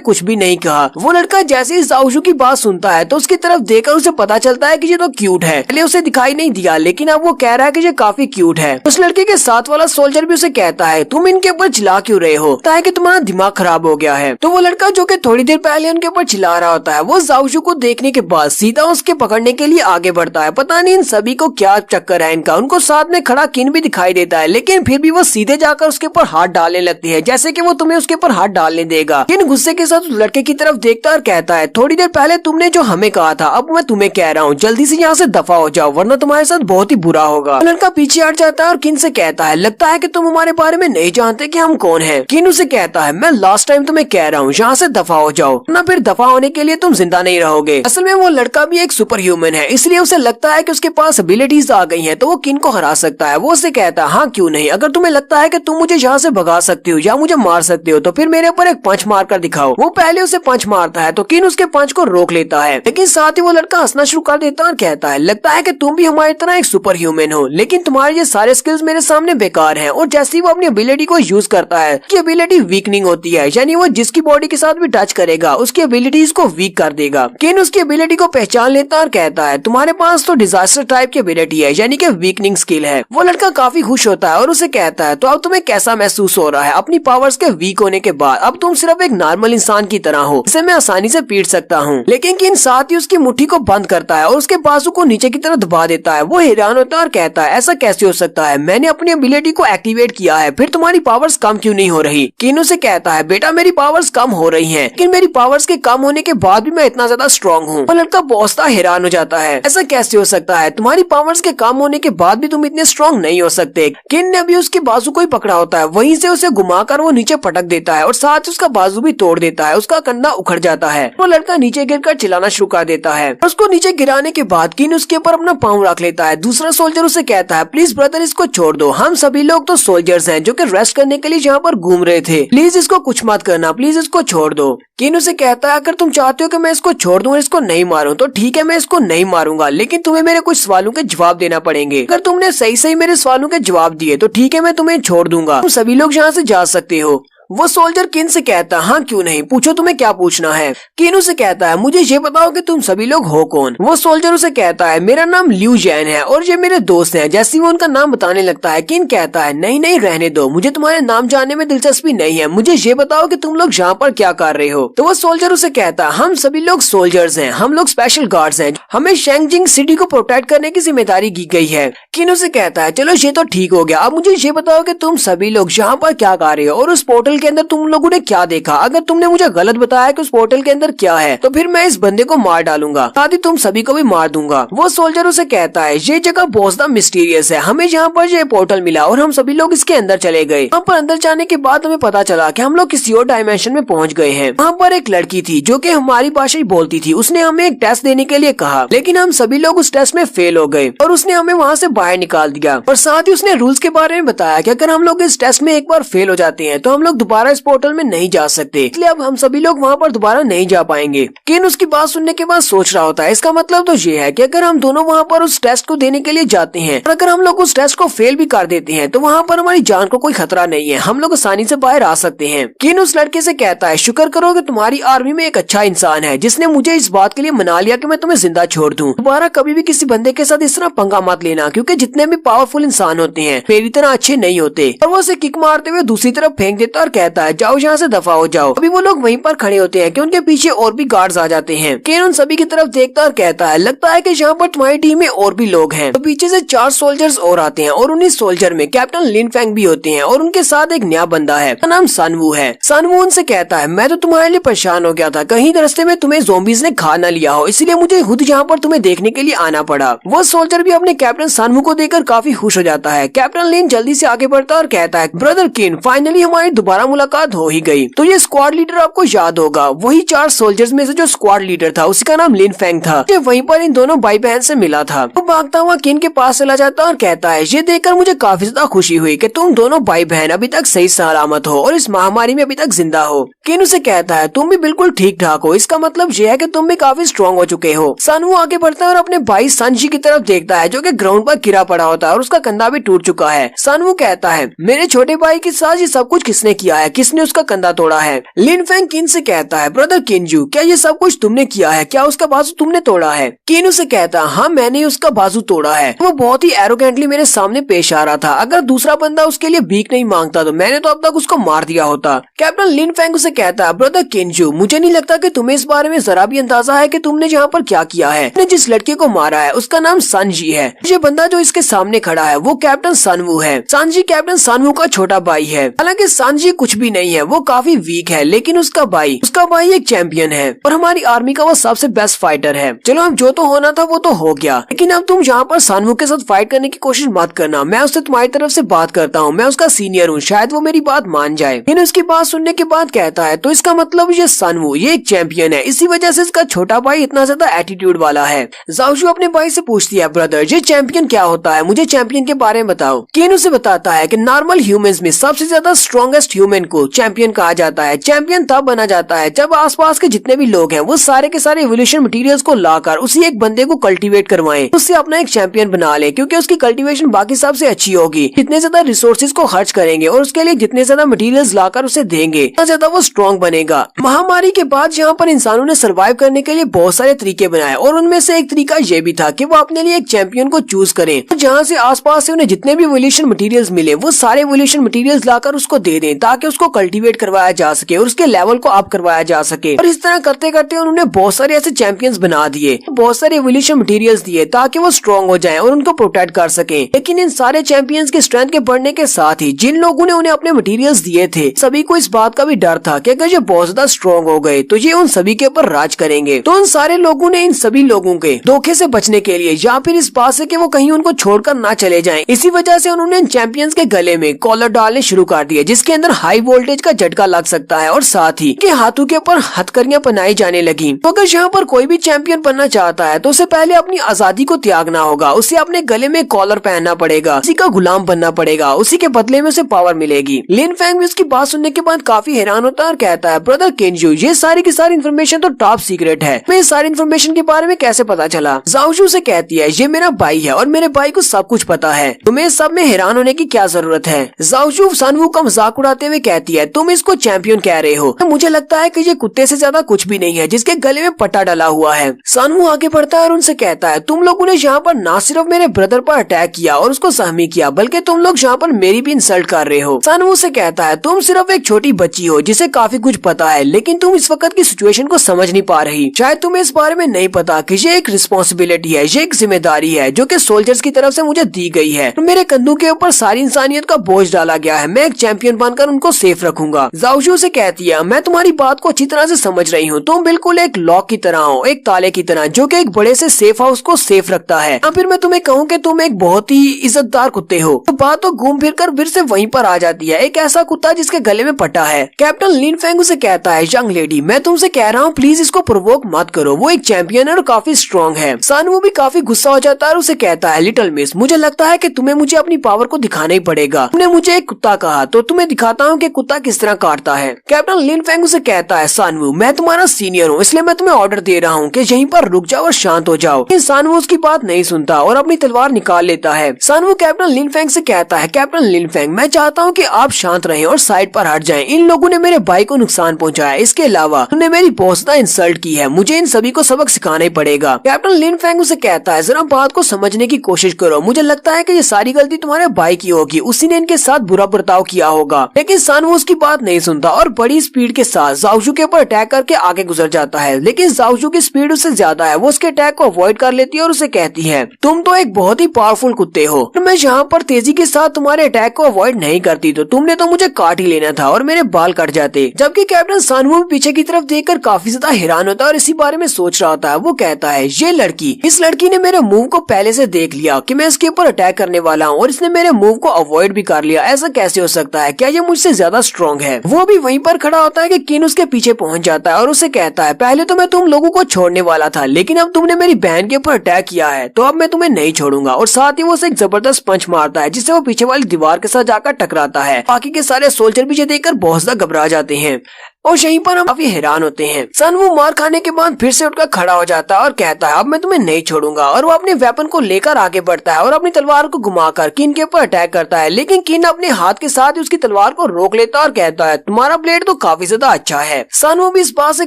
कुछ भी नहीं कहा। वो लड़का जैसे ही जाओशू की बात सुनता है तो उसकी तरफ देखकर उसे पता चलता है कि ये तो क्यूट है। पहले उसे दिखाई नहीं दिया लेकिन अब वो कह रहा है कि ये काफी क्यूट है। उस लड़के के साथ वाला सोल्जर भी उसे कहता है तुम इनके ऊपर चिल्ला क्यों रहे हो, लगता है कि तुम्हारा दिमाग खराब हो गया है। तो वो लड़का जो कि थोड़ी देर पहले उनके ऊपर चिल्ला रहा होता है वो जाओशू को देखने के बाद सीधा उसके पकड़ने के लिए आगे बढ़ता है। पता नहीं इन सभी को क्या चक्कर है इनका। उनको साथ में खड़ा किन भी दिखाई देता है लेकिन फिर भी वो सीधे जाकर उसके ऊपर हाथ डालने लगती है जैसे कि वो तुम्हें उसके ऊपर हाथ डालने देगा। किन गुस्से के साथ उस लड़के की तरफ देखता और कहता है थोड़ी देर पहले तुमने जो हमें कहा था अब मैं तुम्हें कह रहा हूँ जल्दी से यहाँ से दफा हो जाओ वरना तुम्हारे साथ बहुत ही बुरा होगा। लड़का पीछे हट जाता है और किन से कहता है लगता है कि तुम हमारे बारे में नहीं जानते कि हम कौन हैं। किन उसे कहता है मैं लास्ट टाइम तुम्हें कह रहा हूँ यहाँ से दफा हो जाओ ना फिर दफा होने के लिए तुम जिंदा नहीं रहोगे। असल में वो लड़का भी एक सुपर ह्यूमन है इसलिए उसे लगता है कि उसके पास एबिलिटीज आ गई हैं तो वो किन को हरा सकता है। वो उसे कहता है हाँ क्यों नहीं, अगर तुम्हें लगता है कि तुम मुझे यहाँ से भगा सकती हो या मुझे मार सकते हो तो फिर मेरे ऊपर एक पंच मार कर दिखाओ। वो पहले उसे पंच मारता है तो किन उसके पंच को रोक लेता है लेकिन साथ ही वो लड़का हंसना शुरू कर देता है और कहता है लगता है कि तुम भी हमारी तरह एक सुपर ह्यूमन हो लेकिन तुम्हारे ये सारे स्किल्स मेरे सामने बेकार हैं। और जैसे ही वो अपनी एबिलिटी को यूज करता है कि एबिलिटी वीकनिंग होती है यानी वो जिसकी बॉडी के साथ भी टच करेगा उसकी एबिलिटीज को वीक कर देगा। किन उसकी एबिलिटी को पहचान लेता और कहता है तुम्हारे पास तो डिजास्टर टाइप की एबिलिटी है यानी कि वीकनिंग स्किल है। वो लड़का काफी खुश होता है और उसे कहता है तो अब तुम्हें कैसा महसूस हो रहा है अपनी पावर्स के वीक होने के बाद। अब तुम सिर्फ एक नॉर्मल इंसान की तरह हो जिसे मैं आसानी से पीट सकता हूँ। लेकिन किन साथ ही उसकी मुट्ठी को बंद करता है और उसके बाजू को नीचे की तरफ दबा देता है। वो हैरान होता है और कहता है ऐसा कैसे हो सकता है, मैंने अपनी एबिलिटी को एक्टिवेट किया है फिर तुम्हारी पावर्स कम क्यों नहीं हो रही। किन उसे कहता है बेटा मेरी पावर्स कम हो रही हैं लेकिन मेरी पावर्स के कम होने के बाद भी मैं इतना ज्यादा स्ट्रॉन्ग हूँ। वो लड़का बहुत हैरान हो जाता है ऐसा कैसे हो सकता है, तुम्हारी पावर्स के कम होने के बाद भी तुम इतने स्ट्रॉन्ग नहीं हो सकते। किन ने अभी उसके बाजू को ही पकड़ा होता है वहीं से उसे घुमाकर वो नीचे पटक देता है और साथ उसका बाजू भी तोड़ देता है। उसका कंधा उखड़ जाता है। वो लड़का नीचे गिरकर चिल्लाना शुरू कर देता है। उसको नीचे गिराने के बाद किन उसके ऊपर अपना पाँव रख लेता है। दूसरा सोल्जर उसे कहता है प्लीज ब्रदर इसको छोड़ दो, हम सभी लोग तो सोल्जर्स हैं जो कि रेस्ट करने के लिए यहाँ पर घूम रहे थे, प्लीज इसको कुछ मत करना, प्लीज इसको छोड़ दो। किन उसे कहता है अगर तुम चाहते हो कि मैं इसको छोड़ दूं और इसको नहीं मारूं तो ठीक है मैं इसको नहीं मारूंगा लेकिन तुम्हें मेरे कुछ सवालों के जवाब देना पड़ेंगे। अगर तुमने सही सही मेरे सवालों के जवाब दिए तो ठीक है मैं तुम्हें छोड़ दूंगा, तुम सभी लोग यहाँ से जा सकते हो। वो सोल्जर किन से कहता है हाँ क्यों नहीं, पूछो तुम्हें क्या पूछना है। किन उसे कहता है मुझे ये बताओ कि तुम सभी लोग हो कौन। वो सोल्जर उसे कहता है मेरा नाम ल्यू जैन है और ये मेरे दोस्त हैं। जैसे वो उनका नाम बताने लगता है किन कहता है नहीं नहीं रहने दो, मुझे तुम्हारे नाम जानने में दिलचस्पी नहीं है, मुझे ये बताओ कि तुम लोग यहाँ पर क्या कर रहे हो। तो वो सोल्जर उसे कहता है हम सभी लोग सोल्जर्स हैं, हम लोग स्पेशल गार्ड्स हैं, हमें शेंगजिंग सिटी को प्रोटेक्ट करने की जिम्मेदारी दी गई है। किन उसे कहता है चलो ये तो ठीक हो गया, अब मुझे ये बताओ कि तुम सभी लोग यहाँ पर क्या कर रहे हो और उस पोर्टल के अंदर तुम लोगों ने क्या देखा। अगर तुमने मुझे गलत बताया कि उस पोर्टल के अंदर क्या है तो फिर मैं इस बंदे को मार डालूंगा, साथ ही तुम सभी को भी मार दूंगा। वो सोल्जर उसे कहता है ये जगह बहुत ज्यादा मिस्टीरियस है, हमें यहाँ पर ये पोर्टल मिला और हम सभी लोग इसके अंदर चले गए। यहाँ पर अंदर जाने के बाद हमें पता चला कि हम लोग किसी और डायमेंशन में पहुँच गए हैं। वहाँ पर एक लड़की थी जो कि हमारी भाषा ही बोलती थी, उसने हमें एक टेस्ट देने के लिए कहा लेकिन हम सभी लोग उस टेस्ट में फेल हो गए और उसने हमें वहाँ से बाहर निकाल दिया। और साथ ही उसने रूल्स के बारे में बताया कि अगर हम लोग इस टेस्ट में एक बार फेल हो जाते हैं तो हम लोग दोबारा इस पोर्टल में नहीं जा सकते, इसलिए अब हम सभी लोग वहाँ पर दोबारा नहीं जा पाएंगे। किन उसकी बात सुनने के बाद सोच रहा होता है इसका मतलब तो ये है कि अगर हम दोनों वहाँ पर उस टेस्ट को देने के लिए जाते हैं और अगर हम लोग उस टेस्ट को फेल भी कर देते हैं तो वहाँ पर हमारी जान को कोई खतरा नहीं है, हम लोग आसानी से बाहर आ सकते हैं। किन उस लड़के से कहता है शुक्र करो कि तुम्हारी आर्मी में एक अच्छा इंसान है जिसने मुझे इस बात के लिए मना लिया कि मैं तुम्हें जिंदा छोड़ दूं। दोबारा कभी भी किसी बंदे के साथ इस तरह पंगा मत लेना क्योंकि जितने भी पावरफुल इंसान होते हैं मेरी तरह अच्छे नहीं होते। और वो उसे किक मारते हुए दूसरी तरफ फेंक देता और कहता है जाओ यहाँ से दफा हो जाओ। अभी वो लोग वहीं पर खड़े होते हैं कि उनके पीछे और भी गार्ड्स आ जाते हैं। केन उन सभी की तरफ देखता और कहता है लगता है कि यहाँ पर तुम्हारी टीम में और भी लोग हैं। तो पीछे से 4 सोल्जर्स और आते हैं और उन्हीं सोल्जर में कैप्टन लिन फेंग भी होते हैं और उनके साथ एक नया बंदा है, उसका नाम सनवू है। सनवू उनसे कहता है मैं तो तुम्हारे लिए परेशान हो गया था, कहीं रास्ते में तुम्हें ज़ोंबीज ने खा न लिया हो, इसलिए मुझे खुद यहाँ पर तुम्हें देखने के लिए आना पड़ा। वो सोल्जर भी अपने कैप्टन सनवू को देखकर काफी खुश हो जाता है। कैप्टन लिन जल्दी से आगे बढ़ता और कहता है ब्रदर किन फाइनली हमारी दोबारा मुलाकात हो ही गई। तो ये स्क्वाड लीडर आपको याद होगा, वही 4 सोल्जर्स में से जो स्क्वाड लीडर था उसी का नाम लिन फेंग था, जो वहीं पर इन दोनों भाई बहन से मिला था। वो भागता हुआ किन के पास चला जाता और कहता है ये देखकर मुझे काफी ज्यादा खुशी हुई कि तुम दोनों भाई बहन अभी तक सही सलामत हो और इस महामारी में अभी तक जिंदा हो। किन उसे कहता है तुम भी बिल्कुल ठीक ठाक हो, इसका मतलब ये है कि तुम भी काफी स्ट्रॉन्ग हो चुके हो। सनवू आगे बढ़ता है और अपने भाई संजी की तरफ देखता है जो कि ग्राउंड पर गिरा पड़ा होता है और उसका कंधा भी टूट चुका है। सनवू कहता है मेरे छोटे भाई के साथ ये सब कुछ किसने किया किया है, किसने उसका कंधा तोड़ा है। लिन फेंग किन से कहता है, ब्रदर किनजू क्या ये सब कुछ तुमने किया है, क्या उसका बाजू तुमने तोड़ा है। किन उसे कहता है हाँ मैंने उसका बाजू तोड़ा है, वो बहुत ही एरोगेंटली मेरे सामने पेश आ रहा था, अगर दूसरा बंदा उसके लिए भीख नहीं मांगता तो मैंने तो अब तक उसको मार दिया होता। कैप्टन लिन फेंग उसे कहता है, ब्रदर किनजू मुझे नहीं लगता कि तुम्हें इस बारे में जरा भी अंदाजा है कि तुमने यहाँ पर क्या किया है। जिस लड़के को मारा है उसका नाम सनजी है, ये बंदा जो इसके सामने खड़ा है वो कैप्टन सनवू है। सनजी कैप्टन सनवू का छोटा भाई है। हालांकि सनजी कुछ भी नहीं है, वो काफी वीक है, लेकिन उसका भाई एक चैंपियन है और हमारी आर्मी का वो सबसे बेस्ट फाइटर है। चलो अब जो तो होना था वो तो हो गया, लेकिन अब तुम यहाँ पर सनवू के साथ फाइट करने की कोशिश मत करना, मैं उससे तुम्हारी तरफ से बात करता हूँ, मैं उसका सीनियर हूँ, शायद वो मेरी बात मान जाए। लेकिन उसकी बात सुनने के बाद कहता है तो इसका मतलब ये सनवू ये एक चैंपियन है, इसी वजह से इसका छोटा भाई इतना ज्यादा एटीट्यूड वाला है। जाओजू अपने भाई से पूछती है, ब्रदर ये चैंपियन क्या होता है, मुझे चैंपियन के बारे में बताओ। केन उसे बताता है कि नॉर्मल ह्यूमंस में सबसे ज्यादा स्ट्रॉन्गेस्ट ह्यूमन को चैंपियन कहा जाता है। चैंपियन तब बना जाता है जब आसपास के जितने भी लोग हैं वो सारे के सारे इवोल्यूशन मटेरियल्स को लाकर उसी एक बंदे को कल्टीवेट करवाएं, उससे अपना एक चैंपियन बना ले, क्योंकि उसकी कल्टीवेशन बाकी सबसे अच्छी होगी। जितने ज्यादा रिसोर्सेज को खर्च करेंगे और उसके लिए जितने ज्यादा मटेरियल्स लाकर उसे देंगे उतना ज्यादा वो स्ट्रॉन्ग बनेगा। महामारी के बाद यहाँ पर इंसानों ने सर्वाइव करने के लिए बहुत सारे तरीके बनाए और उनमें से एक तरीका ये भी था कि वो अपने लिए एक चैंपियन को चूज करें, जहाँ से आसपास से उन्हें जितने भी इवोल्यूशन मटेरियल्स मिले वो सारे इवोल्यूशन मटेरियल्स लाकर उसको दे दें, ताकि उसको कल्टीवेट करवाया जा सके और उसके लेवल को अप करवाया जा सके। और इस तरह करते करते उन्होंने बहुत सारे ऐसे चैंपियंस बना दिए, बहुत सारे इवोल्यूशन मटेरियल्स दिए ताकि वो स्ट्रॉन्ग हो जाएं और उनको प्रोटेक्ट कर सके। लेकिन इन सारे चैंपियंस की स्ट्रेंथ के बढ़ने के साथ ही जिन लोगों ने उन्हें अपने मटेरियल्स दिए थे सभी को इस बात का भी डर था कि अगर ये बहुत ज्यादा स्ट्रॉन्ग हो गए तो ये उन सभी के ऊपर राज करेंगे। तो उन सारे लोगों ने इन सभी लोगों के धोखे से बचने के लिए या फिर इस बात से कि वो कहीं उनको छोड़कर ना चले जाएं, इसी वजह से उन्होंने इन चैंपियंस के गले में कॉलर डालने शुरू कर दिए, जिसके अंदर हाई वोल्टेज का झटका लग सकता है और साथ ही के हाथों के ऊपर हथकड़ियां पहनाई जाने लगी। तो अगर यहाँ पर कोई भी चैंपियन बनना चाहता है तो उसे पहले अपनी आजादी को त्यागना होगा, उसे अपने गले में कॉलर पहनना पड़ेगा, उसी का गुलाम बनना पड़ेगा, उसी के बदले में उसे पावर मिलेगी। लिन फेंग भी उसकी बात सुनने के बाद काफी हैरान होता है और कहता है, ब्रदर केंजू ये सारी की सारी इन्फॉर्मेशन तो टॉप सीक्रेट है, मैं इस सारी इन्फॉर्मेशन के बारे में कैसे पता चला। जाओजू से कहती है, ये मेरा भाई है और मेरे भाई को सब कुछ पता है, तुम्हें सब में हैरान होने की क्या जरूरत है। जाओजू सनवू का मजाक उड़ाते हुए कहती है, तुम इसको चैंपियन कह रहे हो, मुझे लगता है कि ये कुत्ते से ज्यादा कुछ भी नहीं है जिसके गले में पट्टा डला हुआ है। सनवू आगे बढ़ता है और उनसे कहता है, तुम लोगों ने यहाँ पर ना सिर्फ मेरे ब्रदर पर अटैक किया और उसको सहमी किया, बल्कि तुम लोग यहाँ पर मेरी भी इंसल्ट कर रहे हो। सनवू से कहता है, तुम सिर्फ एक छोटी बच्ची हो जिसे काफी कुछ पता है, लेकिन तुम इस वक्त की सिचुएशन को समझ नहीं पा रही। शायद तुम्हें इस बारे में नहीं पता कि ये एक रिस्पॉन्सिबिलिटी है, ये एक जिम्मेदारी है जो कि सोल्जर्स की तरफ से मुझे दी गई है। मेरे कंधों के ऊपर सारी इंसानियत का बोझ डाला गया है, मैं एक चैंपियन बनकर उनको सेफ रखूंगा। जाओजू से कहती है, मैं तुम्हारी बात को अच्छी तरह से समझ रही हूँ, तुम बिल्कुल एक लॉक की तरह हो, एक ताले की तरह जो कि एक बड़े से सेफ हाउस को सेफ रखता है। या फिर मैं तुम्हें कहूँ कि तुम एक बहुत ही इज्जतदार कुत्ते हो। तो बात तो घूम फिर कर फिर से वहीं पर आ जाती है, एक ऐसा कुत्ता जिसके गले में पट्टा है। कैप्टन लिन फेंग उसे कहता है, यंग लेडी मैं तुमसे कह रहा हूँ प्लीज इसको प्रोवोक मत करो, वो एक चैंपियन है और काफी स्ट्रॉन्ग है। सनवू भी काफी गुस्सा हो जाता है और उसे कहता है, लिटिल मिस मुझे लगता है कि तुम्हें मुझे अपनी पावर को दिखाना ही पड़ेगा, तुमने मुझे एक कुत्ता कहा तो तुम्हें दिखाता हूँ कि कुत्ता किस तरह काटता है। कैप्टन लिन फेंग उसे कहता है, सनवू मैं तुम्हारा सीनियर हूँ, इसलिए मैं तुम्हें ऑर्डर दे रहा हूँ कि यहीं पर रुक जाओ और शांत हो जाओ। सनवू उसकी बात नहीं सुनता और अपनी तलवार निकाल लेता है। सनवू कैप्टन लिन फेंग से कहता है, कैप्टन लिन फेंग मैं चाहता हूँ कि आप शांत रहें और साइड पर हट जाएं, इन लोगों ने मेरे भाई को नुकसान पहुँचाया, इसके अलावा उन्होंने मेरी बहुत ज्यादा इंसल्ट की है, मुझे इन सभी को सबक सिखाना ही पड़ेगा। कैप्टन लिन फेंग उसे कहता है, जरा बात को समझने की कोशिश करो, मुझे लगता है कि ये सारी गलती तुम्हारे भाई की होगी, उसी ने इनके साथ बुरा बर्ताव किया होगा। लेकिन सनवू उसकी बात नहीं सुनता और बड़ी स्पीड के साथ जाओजू के ऊपर अटैक करके आगे गुजर जाता है। लेकिन जाओजू की स्पीड उससे ज्यादा है, वो उसके अटैक को अवॉइड कर लेती है और उसे कहती है, तुम तो एक बहुत ही पावरफुल कुत्ते हो, मैं यहाँ पर तेजी के साथ तुम्हारे अटैक को अवॉइड नहीं करती तो तुमने तो मुझे काट ही लेना था और मेरे बाल कट जाते। जबकि कैप्टन सनवू पीछे की तरफ देखकर काफी ज्यादा हैरान होता है और इसी बारे में सोच रहा होता है। वो कहता है, ये लड़की इस लड़की ने मेरे मूव को पहले से देख लिया कि मैं इसके ऊपर अटैक करने वाला हूँ और इसने मेरे मूव को अवॉइड भी कर लिया, ऐसा कैसे हो सकता है, क्या ये मुझसे ज्यादा स्ट्रॉन्ग है। वो भी वहीं पर खड़ा होता है कि किन उसके पीछे पहुंच जाता है और उसे कहता है, पहले तो मैं तुम लोगों को छोड़ने वाला था, लेकिन अब तुमने मेरी बहन के ऊपर अटैक किया है तो अब मैं तुम्हें नहीं छोड़ूंगा। और साथ ही वो उसे एक जबरदस्त पंच मारता है जिससे वो पीछे वाली दीवार के साथ जाकर टकराता है। बाकी के सारे सोल्जर भी ये देखकर बहुत ज्यादा घबरा जाते हैं। और यहीं पर हम काफी हैरान होते हैं। सनवू मार खाने के बाद फिर से उठकर खड़ा हो जाता है और कहता है अब मैं तुम्हें नहीं छोड़ूंगा, और वो अपने वेपन को लेकर आगे बढ़ता है और अपनी तलवार को घुमाकर किन के ऊपर अटैक करता है, लेकिन किन अपने हाथ के साथ उसकी तलवार को रोक लेता है और कहता है तुम्हारा ब्लेड तो काफी ज्यादा अच्छा है। सनवू भी इस बात से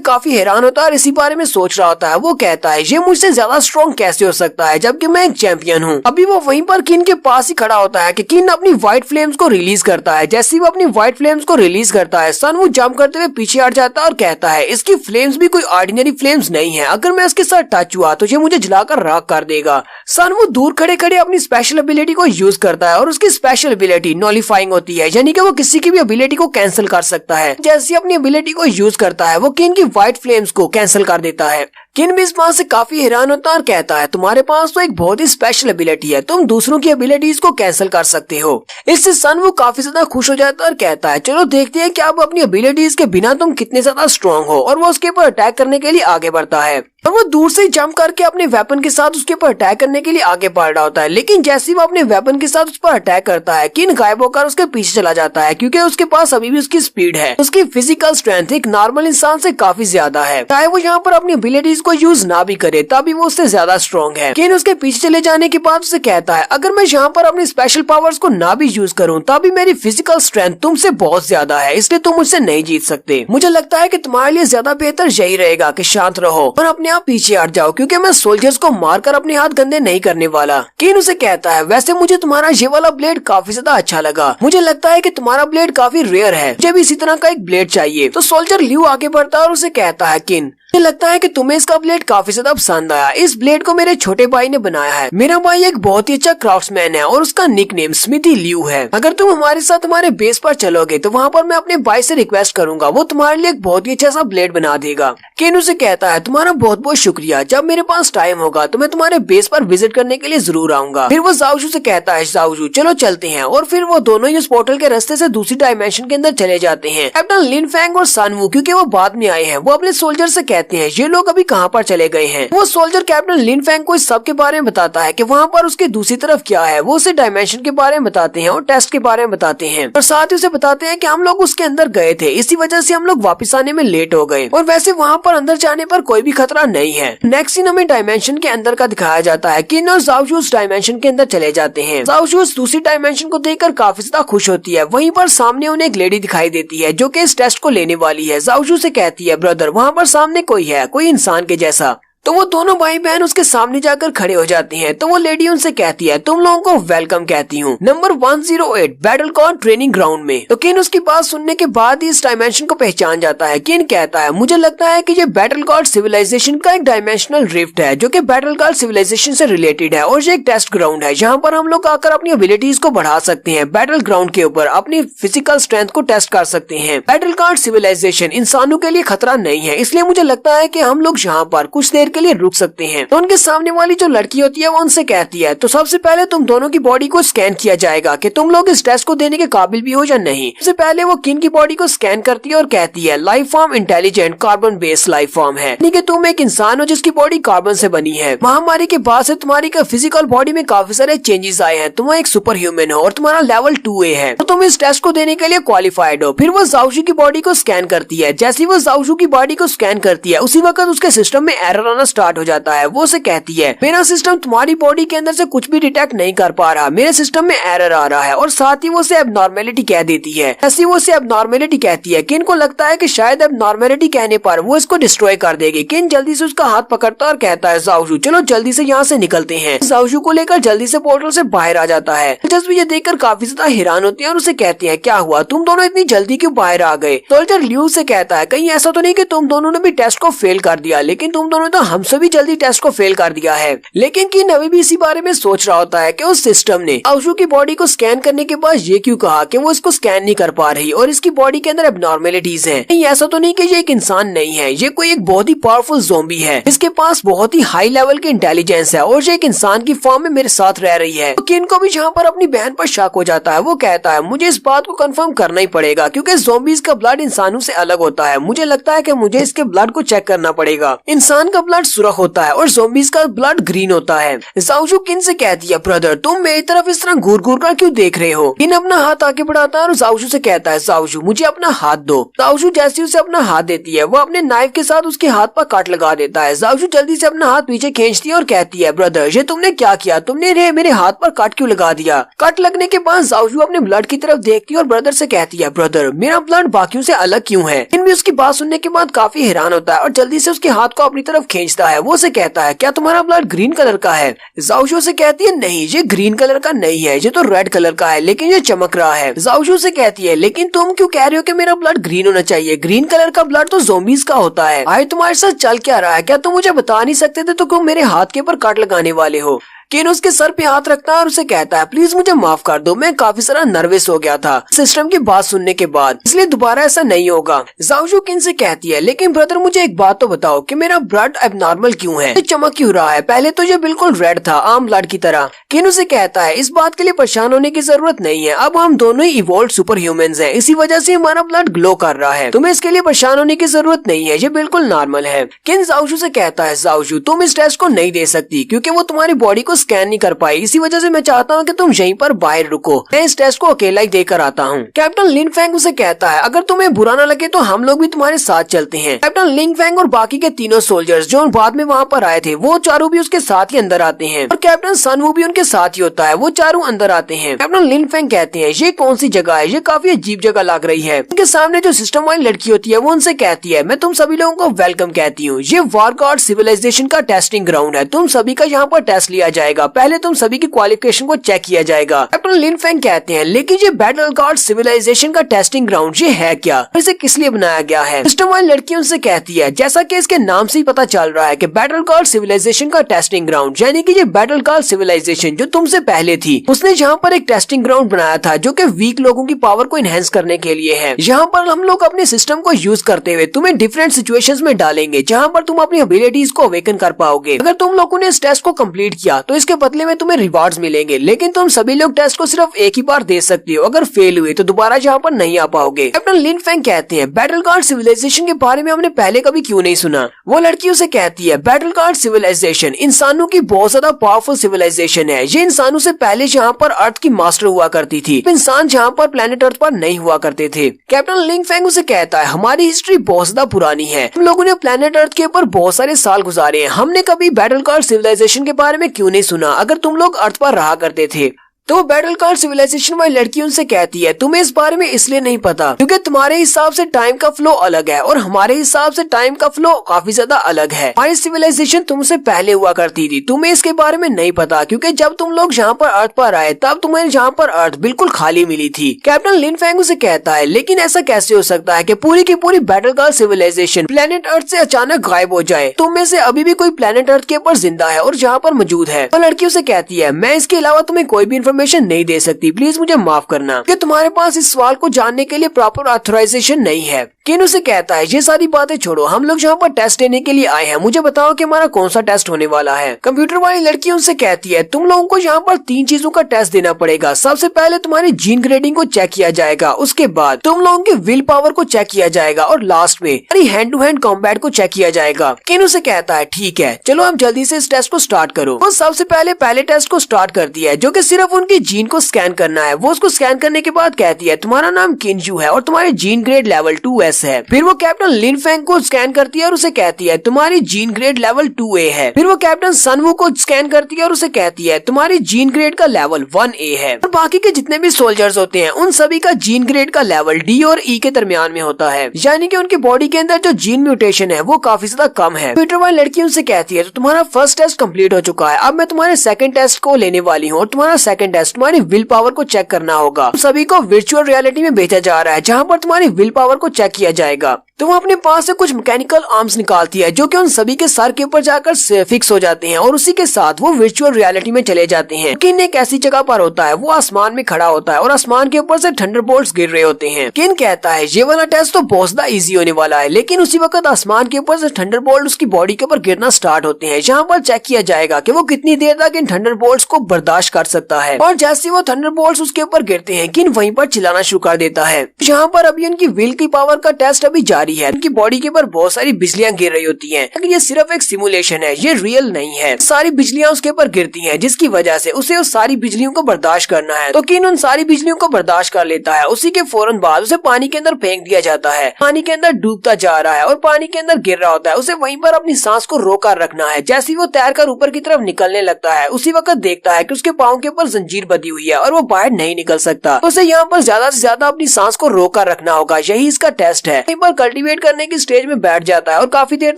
काफी हैरान होता है और इसी बारे में सोच रहा होता है। वो कहता है ये मुझसे ज्यादा स्ट्रॉन्ग कैसे हो सकता है जबकि मैं एक चैंपियन हूँ। अभी वो वहीं पर किन के पास ही खड़ा होता है कि किन अपनी व्हाइट फ्लेम्स को रिलीज करता है। जैसे ही वो अपनी व्हाइट फ्लेम्स को रिलीज करता है, सनवू जंप करते हुए पीछे हट जाता है और कहता है इसकी फ्लेम्स भी कोई ऑर्डिनरी फ्लेम्स नहीं है, अगर मैं इसके साथ टच हुआ तो ये मुझे जलाकर राख कर देगा। सनवू दूर खड़े खड़े अपनी स्पेशल एबिलिटी को यूज करता है और उसकी स्पेशल एबिलिटी नॉलिफाइंग होती है, यानी कि वो किसी की भी एबिलिटी को कैंसिल कर सकता है। जैसे अपनी एबिलिटी को यूज करता है वो किन की व्हाइट फ्लेम्स को कैंसिल कर देता है। किन भी इस बात से काफी हैरान होता है और कहता है तुम्हारे पास तो एक बहुत ही स्पेशल एबिलिटी है, तुम दूसरों की एबिलिटीज को कैंसिल कर सकते हो। इससे सनवू काफी ज्यादा खुश हो जाता है और कहता है चलो देखते हैं कि अब अपनी एबिलिटीज के बिना तुम कितने ज्यादा स्ट्रॉन्ग हो, और वो उसके ऊपर अटैक करने के लिए आगे बढ़ता है। और वो दूर से जंप करके अपने वेपन के साथ उसके ऊपर अटैक करने के लिए आगे बढ़ रहा होता है, लेकिन जैसे ही वो अपने वेपन के साथ उस पर अटैक करता है किन गायब होकर उसके पीछे चला जाता है, क्योंकि उसके पास अभी भी उसकी स्पीड है। उसकी फिजिकल स्ट्रेंथ एक नॉर्मल इंसान से काफी ज्यादा है। चाहे वो यहाँ पर अपनी एबिलिटीज को यूज ना भी करे तभी वो उससे ज्यादा स्ट्रॉन्ग है। किन उसके पीछे चले जाने के बाद उसे कहता है अगर मैं यहाँ पर अपनी स्पेशल पावर्स को ना भी यूज करूँ तभी मेरी फिजिकल स्ट्रेंथ तुमसे बहुत ज्यादा है, इसलिए तुम मुझसे नहीं जीत सकते। मुझे लगता है कि तुम्हारे लिए ज्यादा बेहतर यही रहेगा कि शांत रहो और अपने आप पीछे हट जाओ, क्योंकि मैं सोल्जर्स को मारकर अपने हाथ गंदे नहीं करने वाला। किन उसे कहता है वैसे मुझे तुम्हारा ये वाला ब्लेड काफी ज्यादा अच्छा लगा, मुझे लगता है कि तुम्हारा ब्लेड काफी रेयर है, मुझे भी इसी तरह का एक ब्लेड चाहिए। तो सोल्जर लियू आगे बढ़ता है और उसे कहता है किन मुझे लगता है कि तुम्हें इसका ब्लेड काफी ज्यादा पसंद आया। इस ब्लेड को मेरे छोटे भाई ने बनाया है। मेरा भाई एक बहुत ही अच्छा क्राफ्ट्समैन है और उसका निकनेम स्मिथी लियू है। अगर तुम हमारे साथ हमारे बेस पर चलोगे तो वहाँ पर मैं अपने भाई से रिक्वेस्ट करूंगा, वो तुम्हारे लिए एक बहुत ही अच्छा सा ब्लेड बना देगा। केन उसे कहता है तुम्हारा बहुत बहुत शुक्रिया, जब मेरे पास टाइम होगा तो मैं तुम्हारे बेस पर विजिट करने के लिए जरूर आऊंगा। फिर वो जाओजू से कहता है जाओजू चलो चलते हैं, और फिर वो दोनों ही उस पोर्टल के रास्ते से दूसरी डायमेंशन के अंदर चले जाते हैं। कैप्टन लिन फैंग और सनवू क्योंकि वो बाद में आए हैं, वो अपने सोल्जर से कहते हैं ये लोग अभी कहाँ पर चले गए हैं। वो सोल्जर कैप्टन लिन फैंग को इस सब के बारे में बताता है कि वहाँ पर उसके दूसरी तरफ क्या है। वो उसे डायमेंशन के बारे में बताते हैं और टेस्ट के बारे में बताते हैं, और साथ ही उसे बताते हैं कि हम लोग उसके अंदर गए थे, इसी वजह से हम लोग वापस आने में लेट हो गए, और वैसे वहाँ पर अंदर जाने पर कोई भी खतरा नहीं है। नेक्स्ट सीन हमें डायमेंशन के अंदर का दिखाया जाता है। किन और जाओजू उस डायमेंशन के अंदर चले जाते हैं। जाओजू उस दूसरी डायमेंशन को देखकर काफी ज्यादा खुश होती है। वहीं पर सामने उन्हें एक लेडी दिखाई देती है जो कि इस टेस्ट को लेने वाली है। जाओजू से कहती है ब्रदर वहाँ पर सामने कोई है, कोई इंसान के जैसा। तो वो दोनों भाई बहन उसके सामने जाकर खड़े हो जाते हैं। तो वो लेडी उनसे कहती है तुम लोगों को वेलकम कहती हूँ number 108 battle cord training ground में। तो किन उसकी बात सुनने के बाद ही इस डायमेंशन को पहचान जाता है। किन कहता है मुझे लगता है कि ये बैटल कॉर्ड सिविलाइजेशन का एक डायमेंशनल रिफ्ट है जो कि बैटल कॉर्ड सिविलाइजेशन से रिलेटेड है, और ये एक टेस्ट ग्राउंड है जहाँ पर हम लोग आकर अपनी एबिलिटीज को बढ़ा सकते हैं। बैटल ग्राउंड के ऊपर अपनी फिजिकल स्ट्रेंथ को टेस्ट कर सकते हैं। बैटल कॉर्ड सिविलाइजेशन इंसानों के लिए खतरा नहीं है, इसलिए मुझे लगता है कि हम लोग यहाँ पर कुछ देर के लिए रुक सकते हैं। तो उनके सामने वाली जो लड़की होती है वो उनसे कहती है तो सबसे पहले तुम दोनों की बॉडी को स्कैन किया जाएगा कि तुम लोग इस टेस्ट को देने के काबिल भी हो या नहीं। सबसे पहले वो किन की बॉडी को स्कैन करती है और कहती है life form intelligent carbon based life form है, यानी कि तुम एक इंसान हो जिसकी बॉडी कार्बन से बनी है। महामारी के बाद से तुम्हारी फिजिकल बॉडी में काफी सारे चेंजेस आए हैं, तुम एक सुपर ह्यूमन हो और तुम्हारा लेवल 2A है, तो तुम इस टेस्ट को देने के लिए क्वालिफाइड हो। फिर वो जाओजू की बॉडी को स्कैन करती है। जैसे वो जाओजू की बॉडी को स्कैन करती है उसी वक्त उसके सिस्टम में एरर आना स्टार्ट हो जाता है। वो उसे कहती है मेरा सिस्टम तुम्हारी बॉडी के अंदर से कुछ भी डिटेक्ट नहीं कर पा रहा, मेरे सिस्टम में एरर आ रहा है, और साथ ही वो उसे एबनॉर्मेलिटी कह देती है। ऐसी वो उसे एबनॉर्मेलिटी कहती है। किन को लगता है कि शायद एबनॉर्मेलिटी कहने पर वो इसको डिस्ट्रॉय कर देगी। किन जल्दी से उसका हाथ पकड़ता है और कहता है जाओजू चलो जल्दी से यहाँ से निकलते हैं। जाओजू को लेकर जल्दी से पोर्टल से बाहर आ जाता है। दिलचस्पी ये देखकर काफी ज्यादा हैरान होती है और उसे कहती है क्या हुआ, तुम दोनों इतनी जल्दी क्यों बाहर आ गए। सोल्जर लियू से कहता है कहीं ऐसा तो नहीं कि तुम दोनों ने भी टेस्ट को फेल कर दिया, लेकिन तुम दोनों तो हमसे भी जल्दी टेस्ट को फेल कर दिया है। लेकिन किन अभी भी इसी बारे में सोच रहा होता है कि उस सिस्टम ने जाओजू की बॉडी को स्कैन करने के बाद ये क्यों कहा कि वो इसको स्कैन नहीं कर पा रही और इसकी बॉडी के अंदर एबनॉर्मेलिटीज हैं। नहीं ऐसा तो नहीं कि ये एक इंसान नहीं है, ये कोई एक बहुत ही पावरफुल ज़ॉम्बी है, इसके पास बहुत ही हाई लेवल की इंटेलिजेंस है और ये एक इंसान की फॉर्म में मेरे साथ रह रही है। तो किन को भी जहाँ पर अपनी बहन पर शक हो जाता है। वो कहता है मुझे इस बात को कंफर्म करना ही पड़ेगा क्योंकि ज़ॉम्बीज का ब्लड इंसानों से अलग होता है। मुझे लगता है कि मुझे इसके ब्लड को चेक करना पड़ेगा। इंसान का ब्लड ब्लड सुरख होता है और ज़ॉम्बीज का ब्लड ग्रीन होता है। ज़ाओजू किन से कहती है, ब्रदर तुम मेरी तरफ इस तरह घूर घूर कर क्यों देख रहे हो। किन अपना हाथ आगे बढ़ाता है और ज़ाओजू से कहता है, ज़ाओजू मुझे अपना हाथ दो। ज़ाओजू जैसे उसे अपना हाथ देती है वो अपने नाइफ के साथ उसके हाथ पर काट लगा देता है। ज़ाओजू जल्दी से अपना हाथ पीछे खींचती है और कहती है, ब्रदर ये तुमने क्या किया, तुमने मेरे हाथ पर काट क्यों लगा दिया। कट लगने के बाद ज़ाओजू अपने ब्लड की तरफ देखती है और ब्रदर से कहती है, ब्रदर मेरा ब्लड बाकियों से अलग क्यों है। किन भी उसकी बात सुनने के बाद काफी हैरान होता है और जल्दी से उसके हाथ को अपनी तरफ खींचता है। वो उसे कहता है, क्या तुम्हारा ब्लड ग्रीन कलर का है। ज़ाओजू से कहती है, नहीं ये ग्रीन कलर का नहीं है, ये तो रेड कलर का है, लेकिन ये चमक रहा है। ज़ाओजू से कहती है, लेकिन तुम क्यों कह रहे हो कि मेरा ब्लड ग्रीन होना चाहिए, ग्रीन कलर का ब्लड तो ज़ॉम्बीज का होता है। भाई तुम्हारे साथ चल क्या रहा है, क्या तुम मुझे बता नहीं सकते थे तो क्यों मेरे हाथ के ऊपर काट लगाने वाले हो। किन उसके सर पे हाथ रखता है और उसे कहता है, प्लीज मुझे माफ कर दो, मैं काफी सारा नर्वस हो गया था सिस्टम की बात सुनने के बाद, इसलिए दोबारा ऐसा नहीं होगा। ज़ाओजू किन से कहती है, लेकिन ब्रदर मुझे एक बात तो बताओ कि मेरा ब्लड एबनॉर्मल क्यों है, चमक क्यों रहा है, पहले तो ये बिल्कुल रेड था आम ब्लड की तरह। किन उसे कहता है, इस बात के लिए परेशान होने की जरूरत नहीं है, अब हम दोनों ही इवॉल्व्ड सुपर ह्यूमंस हैं, इसी वजह से हमारा ब्लड ग्लो कर रहा है, तुम्हें इसके लिए परेशान होने की जरूरत नहीं है, ये बिल्कुल नॉर्मल है। किन ज़ाओजू से कहता है, ज़ाओजू तुम इस टेस्ट को नहीं दे सकती क्योंकि वो तुम्हारी बॉडी को स्कैन नहीं कर पाई, इसी वजह से मैं चाहता हूँ कि तुम यहीं पर बाहर रुको, मैं इस टेस्ट को अकेला ही देकर आता हूँ। कैप्टन लिन फेंग उसे कहता है, अगर तुम्हें बुरा ना लगे तो हम लोग भी तुम्हारे साथ चलते हैं। कैप्टन लिन फेंग और बाकी के तीनों सोल्जर्स जो बाद में वहाँ पर आए थे वो चारों भी उसके साथ ही अंदर आते हैं और कैप्टन सन वू भी उनके साथ ही होता है, वो चारों अंदर आते हैं। कैप्टन लिन फेंग कहते हैं, ये कौन सी जगह है, ये काफी अजीब जगह लग रही है। उनके सामने जो सिस्टम वाली लड़की होती है वो उनसे कहती है, मैं तुम सभी लोगों को वेलकम कहती हूँ, ये वॉरगॉड सिविलाइजेशन का टेस्टिंग ग्राउंड है, तुम सभी का यहाँ पर टेस्ट लिया जाएगा, पहले तुम सभी की क्वालिफिकेशन को चेक किया जाएगा। कैप्टन लिन फेंग कहते हैं, लेकिन ये बैटल गॉड सिविलाइजेशन का टेस्टिंग ग्राउंड ये है क्या, इसे किस लिए बनाया गया है। सिस्टम वाली लड़की उनसे कहती है, जैसा कि इसके नाम से ही पता चल रहा है कि बैटल गॉड सिविलाइजेशन का टेस्टिंग ग्राउंड, यानी कि ये बैटल गॉड सिविलाइजेशन जो तुमसे पहले थी उसने यहाँ पर एक टेस्टिंग ग्राउंड बनाया था जो कि वीक लोगों की पावर को इनहेंस करने के लिए है। यहाँ पर हम लोग अपने सिस्टम को यूज करते हुए तुम्हें डिफरेंट सिचुएशंस में डालेंगे जहाँ पर तुम अपनी एबिलिटीज को अवेकन कर पाओगे। अगर तुम लोगों ने इस टेस्ट को कंप्लीट किया तो इसके बदले में तुम्हें रिवार्ड्स मिलेंगे, लेकिन तुम सभी लोग टेस्ट को सिर्फ एक ही बार दे सकते हो, अगर फेल हुए तो दोबारा यहाँ पर नहीं आ पाओगे। कैप्टन लिन फेंग कहते हैं, बैटल गॉड सिविलाइजेशन के बारे में हमने पहले कभी क्यों नहीं सुना। वो लड़की उसे कहती है, बैटल गॉड सिविलाइजेशन इंसानों की बहुत ज्यादा पावरफुल सिविलाइजेशन है, ये इंसानों से पहले यहाँ पर अर्थ की मास्टर हुआ करती थी, इंसान यहाँ पर प्लेनेट अर्थ पर नहीं हुआ करते थे। कैप्टन लिन फेंग उसे कहता है, हमारी हिस्ट्री बहुत ज्यादा पुरानी है, हम लोगों ने प्लेनेट अर्थ के ऊपर बहुत सारे साल गुजारे हैं, हमने कभी बैटल गॉड सिविलाइजेशन के बारे में क्यों नहीं सुना, अगर तुम लोग अर्थ पर रहा करते थे। तो बैटल गॉड सिविलाइजेशन वाली लड़की उनसे कहती है, तुम्हें इस बारे में इसलिए नहीं पता क्योंकि तुम्हारे हिसाब से टाइम का फ्लो अलग है और हमारे हिसाब से टाइम का फ्लो काफी ज्यादा अलग है। हमारी सिविलाइजेशन तुमसे पहले हुआ करती थी, तुम्हें इसके बारे में नहीं पता क्योंकि जब तुम लोग यहाँ पर अर्थ पर आए तब तुम्हें यहाँ पर अर्थ बिल्कुल खाली मिली थी। कैप्टन लिन फेंग उसे कहता है, लेकिन ऐसा कैसे हो सकता है कि पूरी की पूरी battle god civilization planet earth से अचानक गायब हो जाए, तुम में से अभी भी कोई प्लेनेट अर्थ के ऊपर जिंदा है और यहाँ पर मौजूद है। तो लड़की उसे कहती है, मैं इसके अलावा तुम्हें कोई भी इन्फॉर्मेशन नहीं दे सकती, प्लीज मुझे माफ करना कि तुम्हारे पास इस सवाल को जानने के लिए प्रॉपर ऑथराइजेशन नहीं है। किन उसे कहता है, ये सारी बातें छोड़ो, हम लोग यहाँ पर टेस्ट देने के लिए आए हैं, मुझे बताओ कि हमारा कौन सा टेस्ट होने वाला है। कंप्यूटर वाली लड़की उनसे कहती है, तुम लोगों को यहाँ पर 3 चीजों का टेस्ट देना पड़ेगा। सबसे पहले तुम्हारी जीन ग्रेडिंग को चेक किया जाएगा, उसके बाद तुम लोगों की विल पावर को चेक किया जाएगा और लास्ट में तुम्हारी हैंड टू हैंड कॉम्बैट को चेक किया जाएगा। किन उसे कहता है, ठीक है चलो अब जल्दी से इस टेस्ट को स्टार्ट करो। वो सबसे पहले टेस्ट को स्टार्ट करती है जो कि सिर्फ उनकी जीन को स्कैन करना है। वो उसको स्कैन करने के बाद कहती है, तुम्हारा नाम किंजू है और तुम्हारी जीन ग्रेड लेवल 2S है। फिर वो कैप्टन लिन फेंग को स्कैन करती है और उसे कहती है, तुम्हारी जीन ग्रेड लेवल 2A है। फिर वो कैप्टन सन वू को स्कैन करती है और उसे कहती है, तुम्हारी जीन ग्रेड का लेवल 1A है। और बाकी के जितने भी सोल्जर्स होते हैं उन सभी का जीन ग्रेड का लेवल D और E के दरमियान में होता है, यानी कि उनकी बॉडी के अंदर जो जीन म्यूटेशन है वो काफी ज्यादा कम है। कंप्यूटर वाली लड़की उनसे कहती है, तो तुम्हारा फर्स्ट टेस्ट कंप्लीट हो चुका है, अब मैं तुम्हारे सेकंड टेस्ट को लेने वाली हूँ और तुम्हारा सेकंड टेस्ट तुम्हारी विल पावर को चेक करना होगा। सभी को वर्चुअल रियलिटी में भेजा जा रहा है जहाँ पर तुम्हारी विल पावर को चेक किया जाएगा। तो वो अपने पास से कुछ मैकेनिकल आर्म्स निकालती है जो कि उन सभी के सर के ऊपर जाकर फिक्स हो जाते हैं और उसी के साथ वो वर्चुअल रियलिटी में चले जाते हैं। किन एक ऐसी जगह पर होता है, वो आसमान में खड़ा होता है और आसमान के ऊपर से थंडरबोल्ट्स गिर रहे होते हैं। किन कहता है, ये वाला टेस्ट तो बहुत ज्यादा इजी होने वाला है, लेकिन उसी वक्त आसमान के ऊपर से थंडरबोल्ट उसकी बॉडी के ऊपर गिरना स्टार्ट होते हैं, जहाँ पर चेक किया जाएगा कि वो कितनी देर तक इन थंडरबोल्ट्स को बर्दाश्त कर सकता है। और जैसे वो थंडरबोल्ट्स उसके ऊपर गिरते हैं, किन वहीं पर चिल्लाना शुरू कर देता है। यहाँ पर अभी उनकी विल की पावर का टेस्ट अभी जारी रही है, उनकी बॉडी के ऊपर बहुत सारी बिजलियां गिर रही होती हैं, लेकिन ये सिर्फ एक सिमुलेशन है, ये रियल नहीं है। सारी बिजलियां उसके ऊपर गिरती हैं, जिसकी वजह से उसे उस सारी बिजलियों को बर्दाश्त करना है। तो किन उन सारी बिजलियों को बर्दाश्त कर लेता है। उसी के फौरन बाद उसे पानी के अंदर फेंक दिया जाता है। पानी के अंदर डूबता जा रहा है और पानी के अंदर गिर रहा होता है। उसे वहीं पर अपनी सांस को रोकर रखना है। जैसे ही वो तैरकर ऊपर की तरफ निकलने लगता है, उसी वक्त देखता है कि उसके पाँव के ऊपर जंजीर बंधी हुई है और वो बाहर नहीं निकल सकता। तो उसे यहाँ पर ज्यादा से ज्यादा अपनी सांस को रोकर रखना होगा, यही इसका टेस्ट है। पर कल्टीवेट करने की स्टेज में बैठ जाता है और काफी देर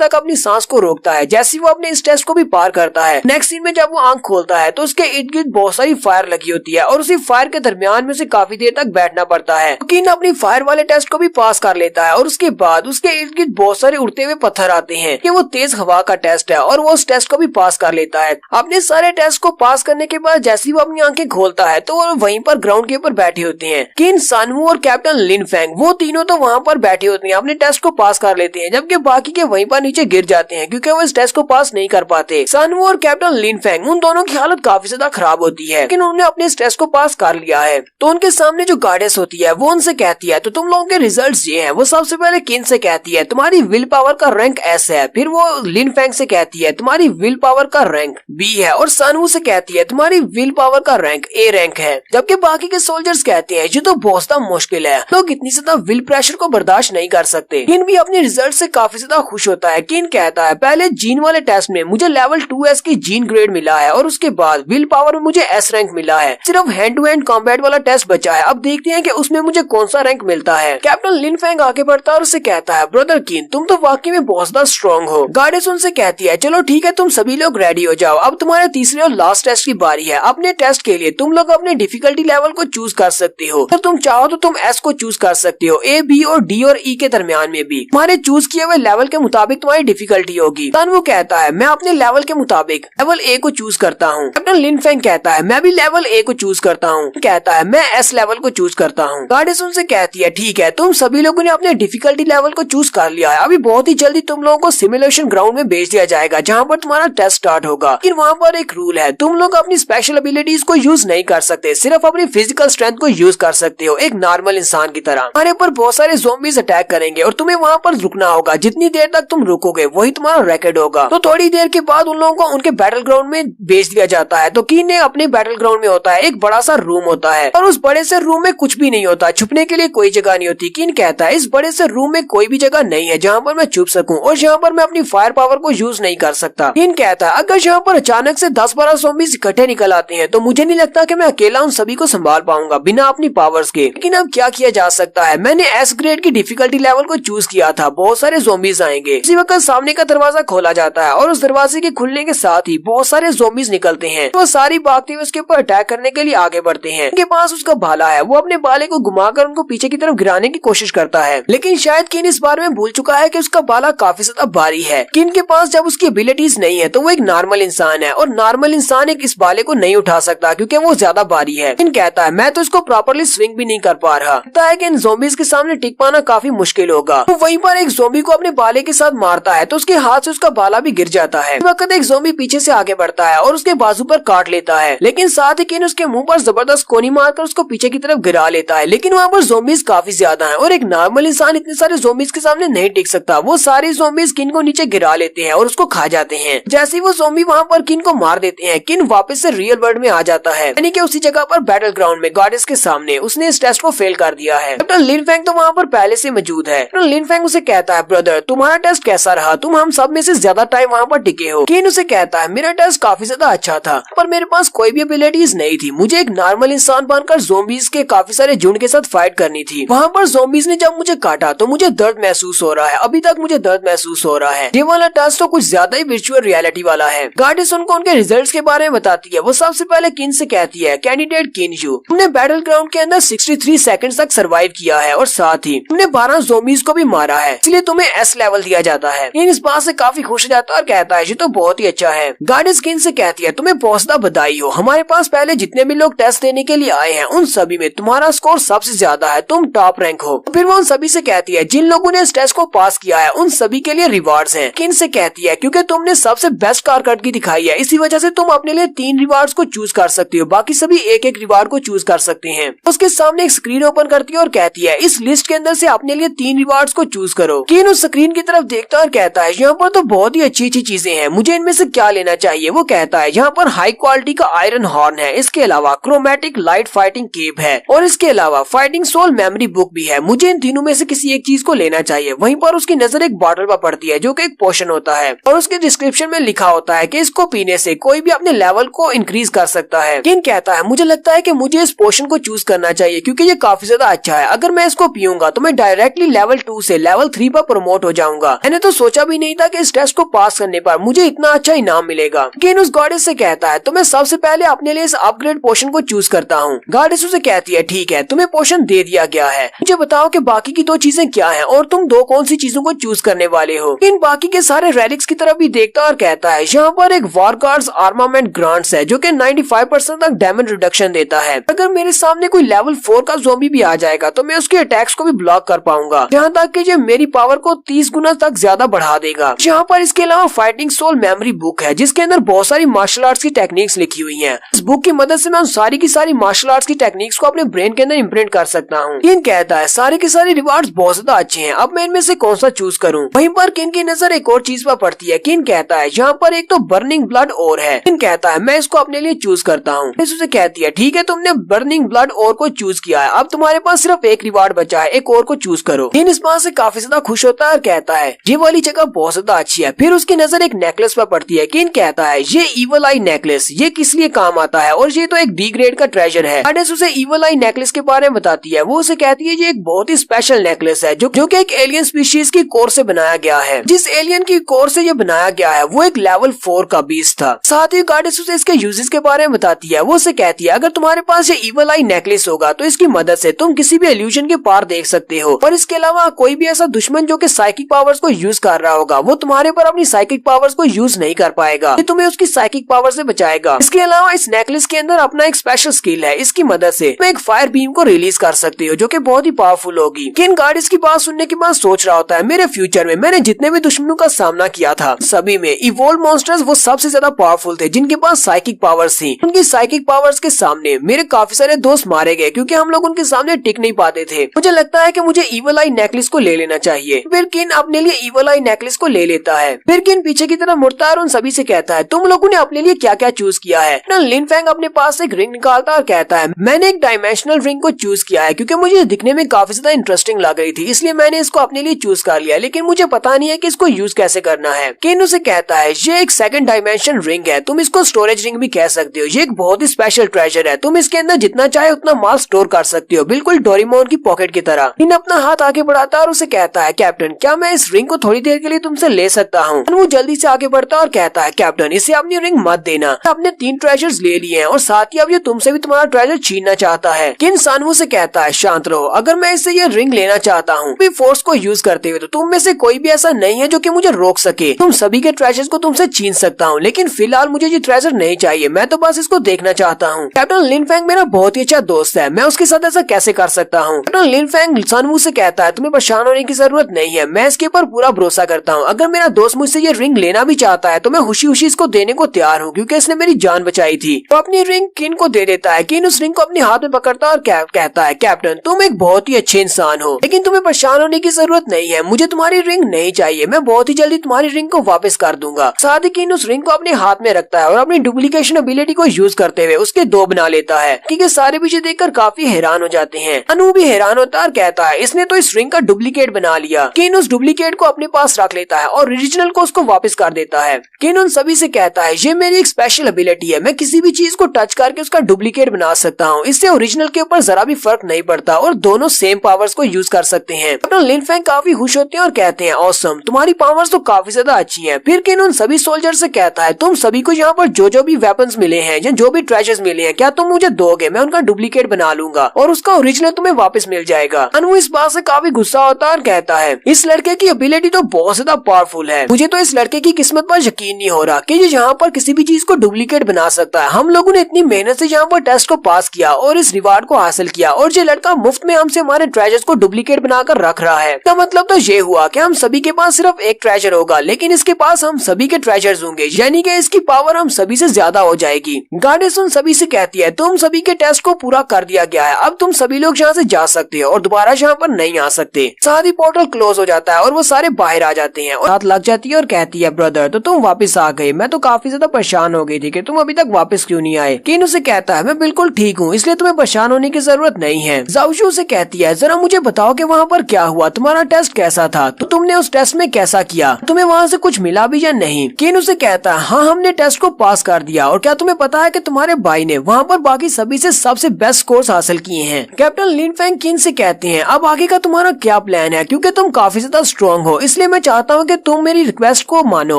तक अपनी सांस को रोकता है। जैसे वो अपने इस टेस्ट को भी पार करता है, नेक्स्ट सीन में जब वो आंख खोलता है तो उसके इर्द गिर्द बहुत सारी फायर लगी होती है और उसी फायर के दरमियान में उसे काफी देर तक बैठना पड़ता है। किन अपनी फायर वाले टेस्ट को भी पास कर लेता है और उसके बाद उसके इर्द गिर्द बहुत सारे उड़ते हुए पत्थर आते हैं कि वो तेज हवा का टेस्ट है और वो उस टेस्ट को भी पास कर लेता है। अपने सारे टेस्ट को पास करने के बाद जैसे ही वो अपनी आंखें खोलता है तो वो वहीं पर ग्राउंड के ऊपर बैठे होते हैं। किन, सानवू और कैप्टन लिन फेंग, वो तीनों तो वहाँ पर बैठे होते हैं, अपने टेस्ट को पास कर लेते हैं, जबकि बाकी के वहीं पर नीचे गिर जाते हैं क्योंकि वो इस टेस्ट को पास नहीं कर पाते। सानवू और कैप्टन लिन फेंग, उन दोनों की हालत काफी ज्यादा खराब होती है, लेकिन उन्होंने अपने इस टेस्ट को पास कर लिया है। तो उनके सामने जो गार्डेस होती है वो उनसे कहती है तो तुम लोगों के रिजल्ट्स ये हैं। वो सबसे पहले किन से कहती है तुम्हारी विल पावर का रैंक एस है। फिर वो लिन फेंग से कहती है तुम्हारी विल पावर का रैंक बी है और सानवू से कहती है तुम्हारी विल पावर का रैंक ए रैंक है। जबकि बाकी के सोल्जर्स कहते हैं ये तो बहुत ज्यादा मुश्किल है, लोग इतनी ज्यादा विल प्रेशर को बर्दाश्त नहीं कर सकते। किन भी अपने रिजल्ट से काफी ज्यादा खुश होता है। किन कहता है पहले जीन वाले टेस्ट में मुझे लेवल 2S की जीन ग्रेड मिला है और उसके बाद विल पावर में मुझे एस रैंक मिला है। सिर्फ हैंड टू हैंड कॉम्बैट वाला टेस्ट बचा है, अब देखते हैं कि उसमें मुझे कौन सा रैंक मिलता है। कैप्टन लिन फेंग आगे बढ़ता है और उसे कहता है ब्रदर किन, तुम तो वाकई में बहुत ज्यादा स्ट्रॉन्ग हो। गार्डेस उनसे कहती है चलो ठीक है, तुम सभी लोग रेडी हो जाओ, अब तुम्हारे तीसरे और लास्ट टेस्ट की बारी है। अपने टेस्ट के लिए तुम लोग अपने डिफिकल्टी लेवल को चूज कर सकते हो। अगर तुम चाहो तो तुम एस को चूज कर सकते हो, ए, बी और डी और ई के दरमियान में भी। तुम्हारे चूज किए हुए लेवल के मुताबिक तुम्हारी डिफिकल्टी होगी। वो कहता है मैं अपने लेवल के मुताबिक लेवल ए को चूज करता हूँ। कैप्टन लिन फेंग कहता है मैं भी लेवल ए को चूज करता हूँ। कहता है मैं एस लेवल को चूज करता हूँ। गार्डेस उनसे कहती है ठीक है, तुम सभी लोगों ने अपने डिफिकल्टी लेवल को चूज कर लिया है, अभी बहुत ही जल्दी तुम लोगों को सिमुलेशन ग्राउंड में भेज दिया जाएगा जहाँ पर तुम्हारा टेस्ट स्टार्ट होगा। लेकिन वहाँ पर एक रूल है, तुम लोग अपनी स्पेशल एबिलिटीज को यूज नहीं कर सकते, सिर्फ अपनी फिजिकल स्ट्रेंथ को यूज कर सकते हो एक नॉर्मल इंसान की तरह। तुम्हारे ऊपर बहुत सारे ज़ॉम्बीज अटैक करेंगे और तुम्हें वहाँ पर रुकना होगा, जितनी देर तक तुम रुकोगे वही तुम्हारा रिकॉर्ड होगा। तो थोड़ी देर के बाद उन लोगों को उनके बैटल ग्राउंड में भेज दिया जाता है। तो किन ने अपने बैटल ग्राउंड में होता है एक बड़ा सा रूम होता है और उस बड़े से रूम में कुछ भी नहीं होता, छुपने के लिए कोई जगह नहीं होती। किन कहता है इस बड़े से रूम में कोई भी जगह नहीं है जहाँ पर मैं छुप सकूं और जहाँ पर मैं अपनी फायर पावर को यूज नहीं कर सकता। किन कहता है अगर यहाँ पर अचानक से 10-12 ज़ॉम्बीज इकट्ठे निकल आते हैं तो मुझे नहीं लगता कि मैं अकेला उन सभी को संभाल पाऊंगा बिना अपनी पावर्स के। लेकिन अब क्या किया जा सकता है, मैंने एस ग्रेड की डिफिकल्टी लेवल को चूज किया था, बहुत सारे ज़ॉम्बीज आएंगे। इसी वक्त सामने का दरवाजा खोला जाता है और उस दरवाजे के खुलने के साथ ही बहुत सारे ज़ॉम्बीज निकलते हैं। तो सारी भागते हुए उसके ऊपर अटैक करने के लिए आगे बढ़ते हैं। उनके पास उसका भाला है, वो अपने भाले को घुमाकर उनको पीछे की तरफ गिराने की कोशिश करता है, लेकिन शायद किन इस बारे में भूल चुका है कि उसका भाला काफी ज्यादा भारी है। किन के पास जब उसकी एबिलिटीज नहीं है तो वो एक नॉर्मल इंसान है और नॉर्मल इंसान एक इस भाले को नहीं उठा सकता क्योंकि वो ज्यादा भारी है। किन कहता है मैं तो इसको प्रॉपर्ली स्विंग भी नहीं कर पा रहा, लगता है कि इन ज़ॉम्बीज के सामने टिक पाना काफी मुश्किल होगा। तो वहीं पर एक ज़ॉम्बी को अपने भाले के साथ मारता है तो उसके हाथ से उसका भाला भी गिर जाता है। इस वक्त एक ज़ॉम्बी पीछे से आगे बढ़ता है और उसके बाजू पर काट लेता है, लेकिन साथ ही किन उसके मुंह पर जबरदस्त कोनी मारकर उसको पीछे की तरफ गिरा लेता है। लेकिन वहाँ पर ज़ॉम्बीज काफी ज्यादा हैं और एक नॉर्मल इंसान इतने सारे ज़ॉम्बीज के सामने नहीं टिक सकता। वो सारे ज़ॉम्बीज किन को नीचे गिरा लेते हैं और उसको खा जाते हैं। जैसे ही वो ज़ॉम्बी वहाँ पर किन को मार देते हैं, किन वापस से रियल वर्ल्ड में आ जाता है, यानी कि उसी जगह पर बैटल ग्राउंड में गार्डेस के सामने। उसने इस टेस्ट को फेल कर दिया है। कैप्टन लिन फेंग तो वहाँ पर पहले से मौजूद है। कैप्टन लिन फेंग उसे कहता है ब्रदर तुम्हारा टेस्ट कैसा रहा, तुम हम सब में से ज्यादा टाइम वहाँ पर टिके हो। किन उसे कहता है मेरा टेस्ट काफी ज्यादा अच्छा था पर मेरे पास कोई भी एबिलिटीज नहीं थी, मुझे एक नॉर्मल इंसान बनकर ज़ॉम्बीज के काफी सारे झुंड के साथ फाइट करनी थी। वहाँ पर ज़ॉम्बीज ने जब मुझे काटा तो मुझे दर्द महसूस हो रहा है, अभी तक मुझे दर्द महसूस हो रहा है। ये वाला टेस्ट तो कुछ ज्यादा ही वर्चुअल रियलिटी वाला है। गार्डेस उनको उनके रिजल्ट्स के बारे में बताती है। वो सबसे पहले किन से कहती है कैंडिडेट किन यू, तुमने बैटल ग्राउंड के अंदर 63 सेकंड तक सरवाइव किया है और साथ ही तुमने 12 ज़ॉम्बीज को भी मारा है, इसलिए तुम्हें एस लेवल दिया जाता है। किन इस बात से काफी खुश हो जाता है और कहता है ये तो बहुत ही अच्छा है। गार्डेस किन से कहती है तुम्हें बहुत ज्यादा बधाई हो, हमारे पास पहले जितने भी लोग टेस्ट देने के लिए आए हैं उन सभी में तुम्हारा स्कोर सबसे ज्यादा है, तुम टॉप रैंक हो। फिर वो उन सभी से कहती है जिन लोगों ने इस टेस्ट को पास किया है उन सभी के लिए रिवार्ड्स हैं। किन से कहती है क्योंकि तुमने सबसे बेस्ट कारकर्दगी दिखाई है इसी वजह से तुम अपने लिए 3 रिवार्ड्स को चूज कर सकती हो, बाकी सभी एक एक रिवार्ड को चूज कर सकते हैं। उसके सामने एक स्क्रीन ओपन करती है और कहती है इस लिस्ट के अंदर से अपने लिए 3 रिवार्ड रिवार्ड्स को चूज करो। किन उस स्क्रीन की तरफ देखता और कहता है यहाँ पर तो बहुत ही अच्छी अच्छी चीजें हैं, मुझे इनमें से क्या लेना चाहिए। वो कहता है यहाँ पर हाई क्वालिटी का आयरन हॉर्न है, इसके अलावा क्रोमेटिक लाइट फाइटिंग केप है और इसके अलावा फाइटिंग सोल मेमोरी बुक भी है। मुझे इन तीनों में से किसी एक चीज को लेना चाहिए। वहीं पर उसकी नजर एक बॉटल पर पड़ती है जो कि एक पोशन होता है और उसके डिस्क्रिप्शन में लिखा होता है कि इसको पीने से कोई भी अपने लेवल को इंक्रीज कर सकता है। किन कहता है मुझे लगता है कि मुझे इस पोशन को चूज करना चाहिए क्योंकि ये काफी ज्यादा अच्छा है। अगर मैं इसको पीऊंगा तो मैं डायरेक्टली लेवल 2 से लेवल 3 पर प्रमोट हो जाऊंगा। मैंने तो सोचा भी नहीं था कि इस टेस्ट को पास करने पर मुझे इतना अच्छा इनाम मिलेगा। किन उस गॉडेस से कहता है तो मैं सबसे पहले अपने लिए इस अपग्रेड पोशन को चूज करता हूँ। गॉडेस उसे कहती है ठीक है, तुम्हें पोशन दे दिया गया है, मुझे बताओ कि बाकी की 2 चीजें क्या हैं और तुम 2 कौन सी चीजों को चूज करने वाले हो। किन बाकी के सारे रेलिक्स की तरफ भी देखता और कहता है यहाँ पर एक वॉर गार्ड्स आर्मामेंट ग्रांट्स है जो कि 95% तक डैमेज रिडक्शन देता है। अगर मेरे सामने कोई लेवल 4 का ज़ॉम्बी भी आ जाएगा तो मैं उसके अटैक्स को भी ब्लॉक कर पाऊंगा, जहाँ तक कि ये मेरी पावर को 30 गुना तक ज्यादा बढ़ा देगा। यहाँ पर इसके अलावा फाइटिंग सोल मेमोरी बुक है जिसके अंदर बहुत सारी मार्शल आर्ट्स की टेक्निक्स लिखी हुई है। इस बुक की मदद से मैं उन सारी की सारी मार्शल आर्ट्स की टेक्निक्स को अपने ब्रेन के अंदर इम्प्रिंट कर सकता हूँ। किन कहता है सारे के सारे रिवार्ड्स बहुत ज्यादा अच्छे हैं, अब मैं इनमें से कौन सा चूज करूँ। वहीं पर किन की नजर एक और चीज पर पड़ती है। किन कहता है यहाँ पर एक तो बर्निंग ब्लड और है। किन कहता है मैं इसको अपने लिए चूज करता हूँ। उसे कहती है ठीक है, तुमने बर्निंग ब्लड और को चूज किया है, अब तुम्हारे पास सिर्फ एक रिवार्ड बचा है, एक और को चूज करो। किन इस बात से काफी ज्यादा खुश होता है और कहता है ये वाली जगह बहुत ज्यादा अच्छी है। फिर उसकी नजर एक नेकलेस पर पड़ती है। किन कहता है ये इवल आई नेकलेस ये किस लिए काम आता है और ये तो एक डी ग्रेड का ट्रेजर है। गॉडेस उसे इवल आई नेकलेस के बारे में बताती है। वो उसे कहती है ये एक बहुत ही स्पेशल नेकलेस है जो कि एक एलियन स्पीशीज की कोर से बनाया गया है। जिस एलियन की कोर से ये बनाया गया है वो एक लेवल 4 का बीस्ट था। साथ ही गॉडेस उसे इसके यूजेस के बारे में बताती है। वो उसे कहती है अगर तुम्हारे पास ये इवल आई नेकलेस होगा तो इसकी मदद से तुम किसी भी इल्यूजन के पार देख सकते हो और इसके अलावा कोई भी ऐसा दुश्मन जो कि साइकिक पावर्स को यूज कर रहा होगा वो तुम्हारे पर अपनी साइकिक पावर्स को यूज नहीं कर पाएगा, ये तुम्हें उसकी साइकिक पावर से बचाएगा। इसके अलावा इस नेकलेस के अंदर अपना एक स्पेशल स्किल है, इसकी मदद से तुम एक फायर बीम को रिलीज कर सकते हो जो कि बहुत ही पावरफुल होगी। किन गॉडेस की बात सुनने के बाद सोच रहा होता है मेरे फ्यूचर में मैंने जितने भी दुश्मनों का सामना किया था सभी में इवोल्व मॉन्स्टर्स वो सबसे ज्यादा पावरफुल थे जिनके पास साइकिक पावर्स थी। उनकी साइकिक पावर्स के सामने मेरे काफी सारे दोस्त मारे गए क्योंकि हम लोग उनके सामने टिक नहीं पाते थे। मुझे लगता है कि मुझे इवल आई नेकलेस को ले लेना चाहिए। फिर किन अपने लिए इवल आई नेकलेस को ले लेता है। फिर किन पीछे की तरफ मुड़ता है और उन सभी से कहता है तुम लोगों ने अपने लिए क्या क्या चूज किया है। लिन फेंग अपने पास एक रिंग निकालता और कहता है मैंने एक डायमेंशनल रिंग को चूज किया है क्योंकि मुझे दिखने में काफी ज्यादा इंटरेस्टिंग लग रही थी, इसलिए मैंने इसको अपने लिए चूज कर लिया, लेकिन मुझे पता नहीं है कि इसको यूज कैसे करना है। किन उसे कहता है ये एक सेकंड डायमेंशन रिंग है, तुम इसको स्टोरेज रिंग भी कह सकते हो, ये एक बहुत ही स्पेशल ट्रेजर है, तुम इसके अंदर जितना चाहे उतना माल स्टोर कर सकते हो, बिल्कुल डोरेमोन की पॉकेट की तरह। किन अपना हाथ आगे बढ़ाता है और उसे कहता है कैप्टन क्या मैं इस रिंग को थोड़ी देर के लिए तुमसे ले सकता हूँ। वो जल्दी से आगे बढ़ता है और कहता है कैप्टन इसे अपनी रिंग मत देना, आपने 3 ट्रेजर्स ले लिए हैं और साथ ही अब ये तुमसे भी तुम्हारा ट्रेजर छीनना चाहता है। किन सानवू से कहता है शांत रहो, अगर मैं इससे ये रिंग लेना चाहता हूँ भी फोर्स को यूज करते हुए तो तुम में से कोई भी ऐसा नहीं है जो कि मुझे रोक सके। तुम सभी के ट्रेजर्स को तुमसे छीन सकता हूँ, लेकिन फिलहाल मुझे ये ट्रेजर नहीं चाहिए, मैं तो बस इसको देखना चाहता हूँ। कैप्टन लिन फेंग मेरा बहुत ही अच्छा दोस्त है, मैं उसके साथ ऐसा कैसे कर सकता हूँ। कैप्टन लिन फेंग सानवू से कहता है तुम्हें परेशान होने की जरूरत नहीं है, मैं इसके ऊपर पूरा भरोसा करता हूँ। अगर मेरा दोस्त मुझसे ये रिंग लेना भी चाहता है तो मैं खुशी खुशी इसको देने को तैयार हूँ क्योंकि इसने मेरी जान बचाई थी। तो अपनी रिंग किन को दे देता है। किन उस रिंग को अपने हाथ में पकड़ता है और कहता है कैप्टन तुम एक बहुत ही अच्छे इंसान हो, लेकिन तुम्हें परेशान होने की जरूरत नहीं है, मुझे तुम्हारी रिंग नहीं चाहिए, मैं बहुत ही जल्दी तुम्हारी रिंग को वापस कर दूंगा। साथ ही किन उस रिंग को अपने हाथ में रखता है और अपनी डुप्लीकेशन एबिलिटी को यूज करते हुए उसके 2 बना लेता है। क्योंकि सारे पीछे देखकर काफी हैरान हो जाते हैं। अनु भी हैरान होता है और कहता है इसने तो इस रिंग का डुप्लीकेट बना लिया। किन उस डुप्लीकेट को अपने पास रख लेता है और ओरिजिनल को उसको वापस कर देता है। किन उन सभी से कहता है ये मेरी एक स्पेशल एबिलिटी है, मैं किसी भी चीज को टच करके उसका डुप्लीकेट बना सकता हूँ, इससे ओरिजिनल के ऊपर जरा भी फर्क नहीं पड़ता और दोनों सेम पावर्स को यूज कर सकते हैं। कैप्टन लिन फेंग काफी खुश होते हैं और कहते हैं ऑसम तुम्हारी पावर्स तो काफी ज्यादा अच्छी हैं। फिर किन उन सभी सोल्जर से कहता है तुम सभी को यहाँ पर जो भी वेपन्स मिले हैं या जो भी ट्रेजर्स मिले हैं क्या तुम मुझे दोगे, मैं उनका डुप्लीकेट बना लूंगा और उसका ओरिजिनल तुम्हें वापस मिल जाएगा। अनु इस बात से काफी गुस्सा होता है और कहता है इस लड़के की एबिलिटी तो बहुत ज्यादा पावरफुल है, मुझे तो इस लड़के की किस्मत पर यकीन नहीं हो रहा कि ये यहाँ पर किसी भी चीज को डुप्लीकेट बना सकता है। हम लोगों ने इतनी मेहनत से यहाँ पर टेस्ट को पास किया और इस रिवार्ड को हासिल किया और ये लड़का मुफ्त में हमसे हमारे ट्रेजर्स को डुप्लीकेट बनाकर रख रहा है। इसका मतलब तो ये हुआ कि हम सभी के पास सिर्फ एक ट्रेजर होगा, लेकिन इसके पास हम सभी के ट्रेजर्स होंगे, यानी कि इसकी पावर हम सभी से ज्यादा हो जाएगी। गॉडेस उन सभी से कहती है तुम सभी के टेस्ट को पूरा कर दिया गया है, अब तुम सभी लोग यहाँ से जा सकते हो और दोबारा यहाँ पर नहीं आ सकते। साथ ही पोर्टल क्लोज हो जाता है और वो सारे बाहर आ जाते हैं और हाथ लग जाती है और कहती है ब्रदर तो तुम वापस आ गए, मैं तो काफी ज्यादा परेशान हो गई थी कि तुम अभी तक वापस क्यों नहीं आए। केन उसे कहता है मैं बिल्कुल ठीक हूँ, इसलिए तुम्हें परेशान होने की जरूरत नहीं है। जाओशू उसे कहती है जरा मुझे बताओ कि वहाँ पर क्या हुआ, तुम्हारा टेस्ट कैसा था, तो तुमने उस टेस्ट में कैसा किया, तुम्हें वहाँ से कुछ मिला भी या नहीं। केन उसे कहता है हाँ हमने टेस्ट को पास कर दिया, और क्या तुम्हें पता है कि तुम्हारे भाई ने वहाँ पर बाकी सभी से सबसे बेस्ट स्कोर्स हासिल किए हैं। कैप्टन लिन फैंग केन से कहते हैं अब आगे का तुम्हारा क्या प्लान है, क्योंकि तुम काफी ज्यादा स्ट्रॉन्ग हो, इसलिए मैं चाहता हूँ कि तुम मेरी रिक्वेस्ट को मानो